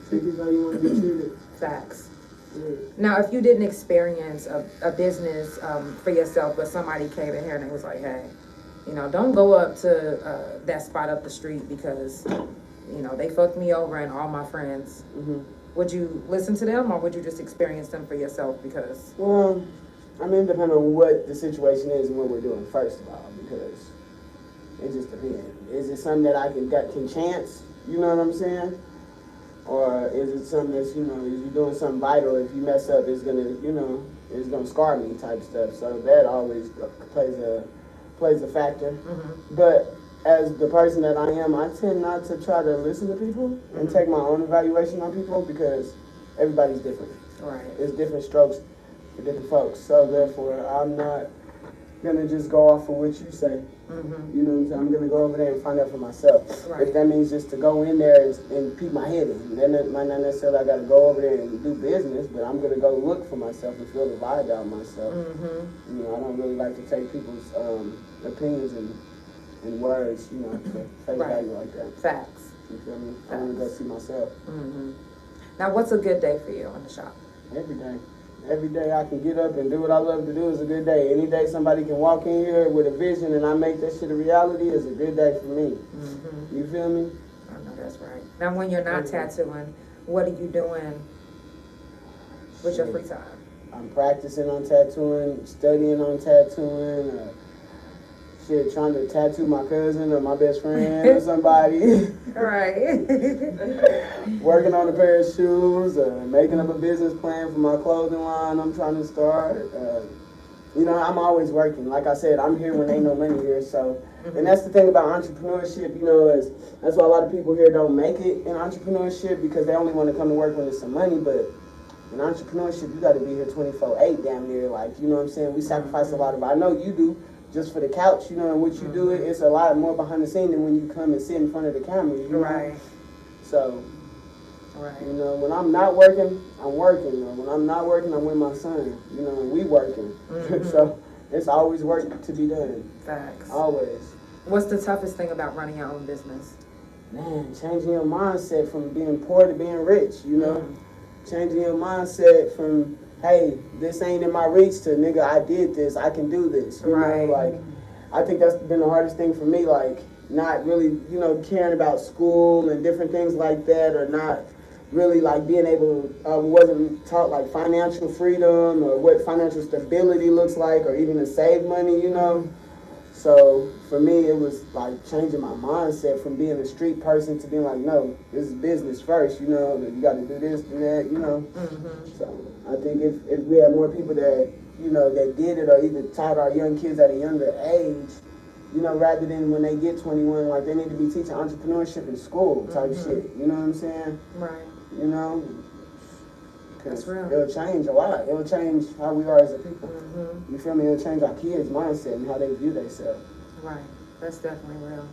Treat people how you want to be treated. Facts. Now, if you didn't experience a business for yourself, but somebody came in here and they was like, hey, you know, don't go up to that spot up the street because, you know, they fucked me over and all my friends. Would you listen to them, or would you just experience them for yourself? Because, well, I mean, depending on what the situation is and what we're doing, first of all, because it just depends. Is it something that I can chance? You know what I'm saying? Or is it something that's, you know, is you doing something vital? If you mess up, it's gonna, you know, it's gonna scar me type stuff. So that always plays a factor. But as the person that I am, I tend not to try to listen to people and take my own evaluation on people, because everybody's different. right. It's different strokes for different folks. So therefore, I'm not gonna just go off of what you say. You know what I'm saying? I'm gonna go over there and find out for myself. Right. If that means just to go in there and peek my head in, then it might not necessarily I gotta go over there and do business, but I'm gonna go look for myself and feel the vibe out myself. You know, I don't really like to take people's opinions and words, you know, for face value like that. Facts. You feel me? I want to go see myself. Now, what's a good day for you in the shop? Every day. Every day I can get up and do what I love to do is a good day. Any day somebody can walk in here with a vision and I make that shit a reality is a good day for me. You feel me? I know that's right. Now, when you're not tattooing, what are you doing with your free time? I'm practicing on tattooing, studying on tattooing, trying to tattoo my cousin or my best friend or somebody. Right. Working on a pair of shoes, making up a business plan for my clothing line I'm trying to start. You know, I'm always working. Like I said, I'm here when ain't no money here. So, and that's the thing about entrepreneurship, you know, is that's why a lot of people here don't make it in entrepreneurship, because they only want to come to work when there's some money. But in entrepreneurship, you got to be here 24/8 damn near. Like, you know what I'm saying? We sacrifice a lot of, I know you do, just for the couch, you know, and what you do, it's a lot more behind the scene than when you come and sit in front of the camera, you know? Right. So, you know, when I'm not working, I'm working. When I'm not working, I'm with my son, you know, and we working. So, it's always work to be done. Facts. Always. What's the toughest thing about running your own business? Man, changing your mindset from being poor to being rich, you know? Changing your mindset from, hey, this ain't in my reach, to nigga, I did this, I can do this. You know, like, I think that's been the hardest thing for me, like, not really, you know, caring about school and different things like that, or not really, like, being able, wasn't taught, like, financial freedom or what financial stability looks like, or even to save money, you know? So, for me, it was, like, changing my mindset from being a street person to being like, no, this is business first, you know, you got to do this, do that, you know? So, I think if we had more people that you know, that did it or even taught our young kids at a younger age, you know, rather than when they get 21, like they need to be teaching entrepreneurship in school type shit. You know what I'm saying? Right. You know? That's real. It'll change a lot. It'll change how we are as a people. You feel me? It'll change our kids' mindset and how they view themselves. Right. That's definitely real.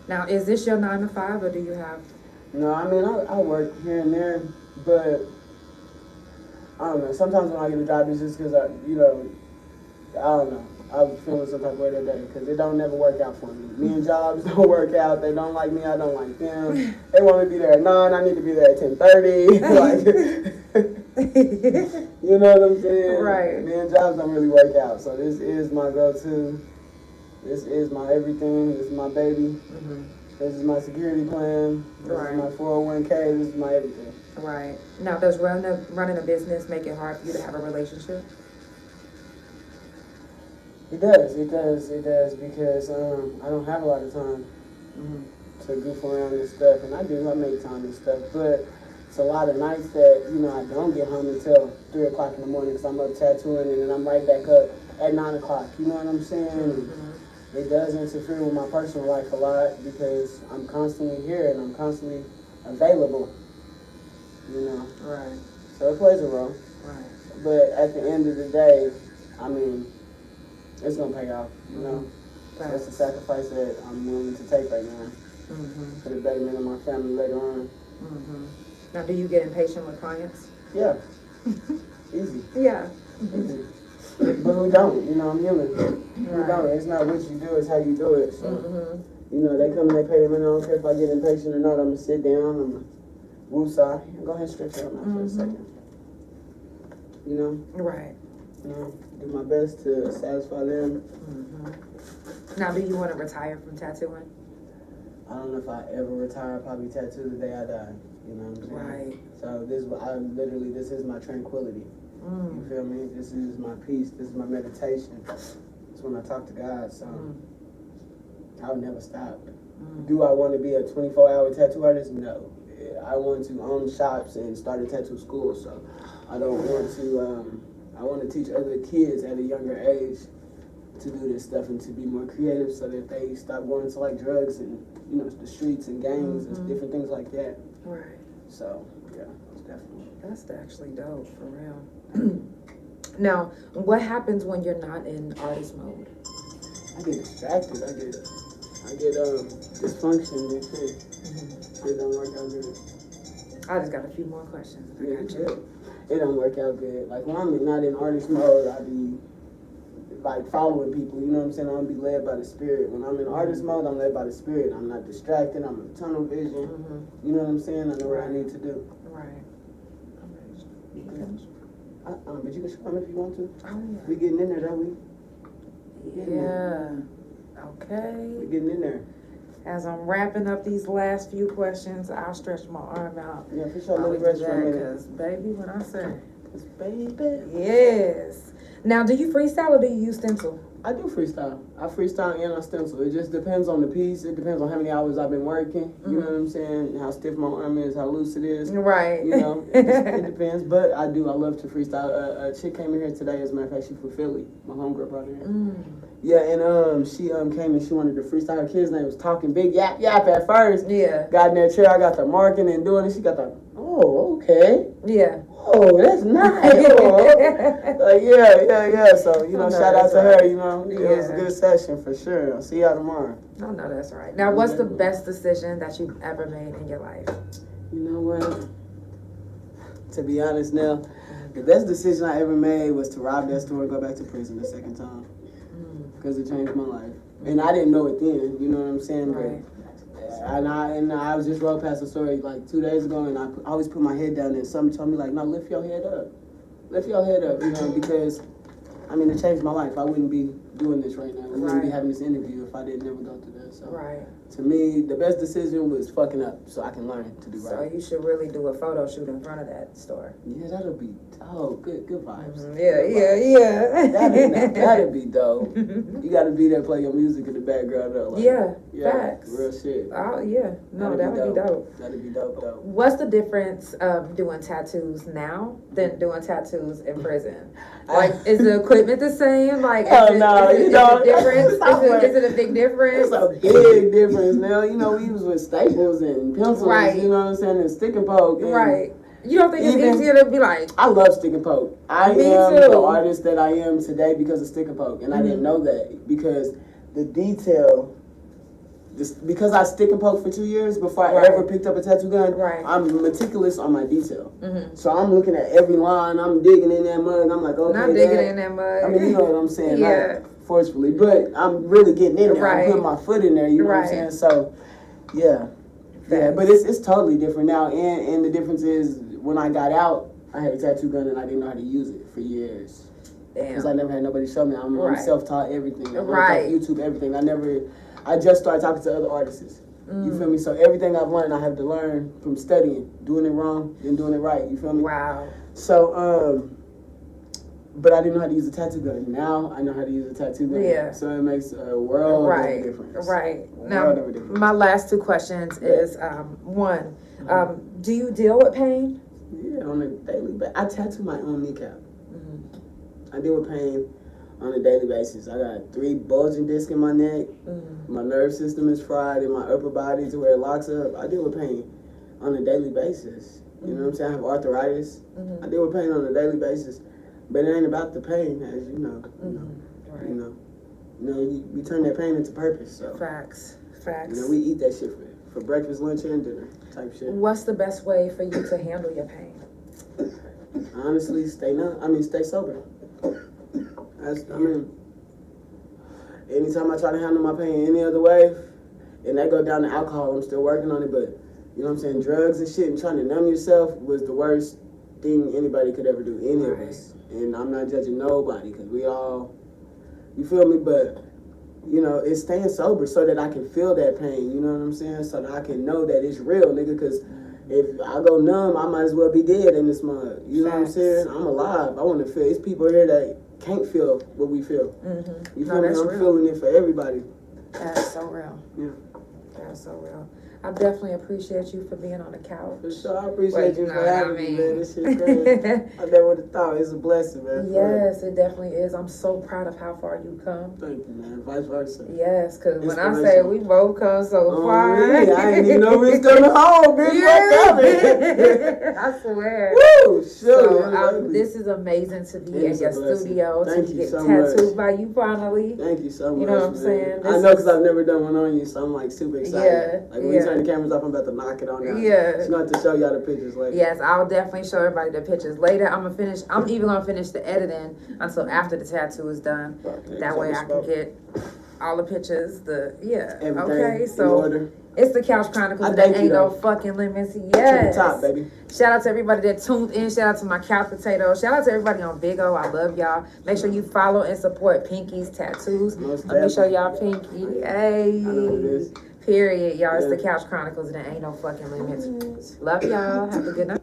Now, is this your 9 to 5 or do you have... No, I mean, I work here and there, but I don't know. Sometimes when I get a job, it's just because I don't know. I was feeling some type of way that day because it don't never work out for me. Me and jobs don't work out. They don't like me. I don't like them. They want me to be there at 9. I need to be there at 10:30. You know what I'm saying? Right. Me and jobs don't really work out. So this is my go-to. This is my everything. This is my baby. This is my security plan. This is my 401k. This is my everything. Right. Now, does running a business make it hard for you to have a relationship? It does because I don't have a lot of time to goof around and stuff, and I make time and stuff, but it's a lot of nights that, you know, I don't get home until 3 o'clock in the morning because I'm up tattooing and then I'm right back up at 9 o'clock, you know what I'm saying? It does interfere with my personal life a lot because I'm constantly here and I'm constantly available, you know? Right. So it plays a role. Right. But at the end of the day, I mean, it's gonna pay off, you know? That's the sacrifice that I'm willing to take right now for the betterment of my family later on. Now, do you get impatient with clients? Yeah. Easy. Yeah. Easy. But who don't? You know, I'm human. Who don't? It's not what you do, it's how you do it. So, you know, they come and they pay them, and I don't care if I get impatient or not. I'm gonna sit down, I'm gonna woosah. Go ahead and stretch your arm out for a second. You know? Right. You know, do my best to satisfy them. Now, do you want to retire from tattooing? I don't know if I ever retire. I'll probably tattoo the day I die. You know what I'm saying? Right. So this is my tranquility. You feel me? This is my peace. This is my meditation. It's when I talk to God. So I'll never stop. Do I want to be a 24-hour tattoo artist? No. I want to own shops and start a tattoo school. So I don't want to. I want to teach other kids at a younger age to do this stuff and to be more creative so that they stop going to like drugs and, you know, the streets and gangs and different things like that. Right. So, yeah, definitely. That's actually dope, for real. Now, what happens when you're not in artist mode? I get distracted. I get dysfunction and shit. It don't work out good. I just got a few more questions. Yeah, it don't work out good. Like when I'm not in artist mode, I be like following people, you know what I'm saying? I don't be led by the spirit. When I'm in artist mode, I'm led by the spirit. I'm not distracted. I'm in tunnel vision. You know what I'm saying? I know what I need to do. Right. But you can show them if you want to. Oh, yeah. We getting in there, don't we? Yeah. Okay. We getting in there. As I'm wrapping up these last few questions, I'll stretch my arm out. Yeah, for sure. Let me rest for a minute. Because, baby, when I say, baby. yes. Now, do you freestyle or do you use stencil? I do freestyle. I freestyle and I stencil. It just depends on the piece. It depends on how many hours I've been working. You know what I'm saying? How stiff my arm is, how loose it is. Right. You know, it depends. But I love to freestyle. A chick came in here today, as a matter of fact, she's from Philly. My homegirl brought her in. Yeah, and she came and she wanted to freestyle. Her kid's name was Talking Big Yap Yap at first. Yeah. Got in that chair, I got the marking and doing it. She got the, oh, okay. Yeah. Oh, that's nice. Yeah. So, you know, shout out to her, you know. It was a good session for sure. I'll see y'all tomorrow. I know that's right. Now, what's the best decision that you've ever made in your life? You know what? To be honest now, the best decision I ever made was to rob that store and go back to prison the second time. Because it changed my life. And I didn't know it then, you know what I'm saying? Right. And I was just rolled past the story like 2 days ago, and I always put my head down, and something told me like, no, lift your head up. Lift your head up, you know, because, I mean, it changed my life. I wouldn't be doing this right now. We wouldn't be having this interview if I didn't never go through that. So to me, the best decision was fucking up so I can learn to do right. So you should really do a photo shoot in front of that store. Yeah, that'll be dope. Good vibes. Yeah. That'd be dope. You gotta be there, play your music in the background though. Like, facts. Real shit. Oh yeah, no, that would be dope. That'd be dope. What's the difference of doing tattoos now than doing tattoos in prison? Like, is the equipment the same? Like, is it a difference? Is it a big difference? It's a big difference now. You know, we was with staples and pencils, you know what I'm saying, and stick and poke. And You don't think it's easier to be like... I love stick and poke. I am the artist that I am today because of stick and poke. And I didn't know that because the detail... because I stick and poke for 2 years before I ever picked up a tattoo gun, I'm meticulous on my detail. So I'm looking at every line, I'm digging in that mud, I'm like, okay, not digging in that mud. I mean, you know what I'm saying, not forcefully, but I'm really getting in there. I'm putting my foot in there, you know what I'm saying? So, yeah, but it's totally different now, and the difference is when I got out, I had a tattoo gun and I didn't know how to use it for years. Because I never had nobody show me. I'm self-taught everything. YouTube, everything. I just started talking to other artists. You feel me? So everything I've learned, I have to learn from studying, doing it wrong, then doing it right. You feel me? Wow. So, but I didn't know how to use a tattoo gun. Now I know how to use a tattoo gun. Yeah. So it makes a world of difference. Now, my last two questions is, one, do you deal with pain? Yeah, on a daily basis. I tattoo my own kneecap. I deal with pain on a daily basis. I got 3 bulging discs in my neck. My nerve system is fried in my upper body to where it locks up. I deal with pain on a daily basis. You know what I'm saying? I have arthritis. I deal with pain on a daily basis. But it ain't about the pain, as you know. You know, we turn that pain into purpose. So. Facts. You know, we eat that shit for breakfast, lunch, and dinner type shit. What's the best way for you to handle your pain? Honestly, stay sober. Anytime I try to handle my pain any other way, and that go down to alcohol, I'm still working on it, but you know what I'm saying, drugs and shit and trying to numb yourself was the worst thing anybody could ever do, any of us. And I'm not judging nobody, because we all, you feel me, but you know, it's staying sober so that I can feel that pain, you know what I'm saying, so that I can know that it's real, nigga, because if I go numb, I might as well be dead in this mud. You know what I'm saying? I'm alive. I want to feel. It's people here that can't feel what we feel. You feel me? I'm feeling it for everybody. That's so real. Yeah. That's so real. I definitely appreciate you for being on the couch. For sure. I appreciate you for having me, man. This shit crazy. I never would have thought. It's a blessing, man. Yes, it definitely is. I'm so proud of how far you come. Thank you, man. Vice versa. Yes, because when I say we both come so far. Really? I didn't even know we was coming home, bitch. I swear. Woo! Sure. So, this is amazing to be in your studio. Thank to you get so tattooed much. by you finally. Thank you so much. You know what I'm saying? I know because I've never done one on you, so I'm like super excited. Yeah. Like when we turn the cameras off, I'm about to knock it on y'all. Yeah. Just going to show y'all the pictures later. Yes, I'll definitely show everybody the pictures later. I'm even gonna finish the editing until after the tattoo is done. Okay, that way I can get all the pictures. Everything okay, in so order. It's the Couch Chronicles. There ain't no fucking limits. Yes. To the top, baby. Shout out to everybody that tuned in. Shout out to my couch potato. Shout out to everybody on Big O. I love y'all. Make sure you follow and support Pinky's Tattooz. Let me show y'all Pinky. Hey. I know it is. Period, y'all. It's the Couch Chronicles. There ain't no fucking limits. Love y'all. Have a good night.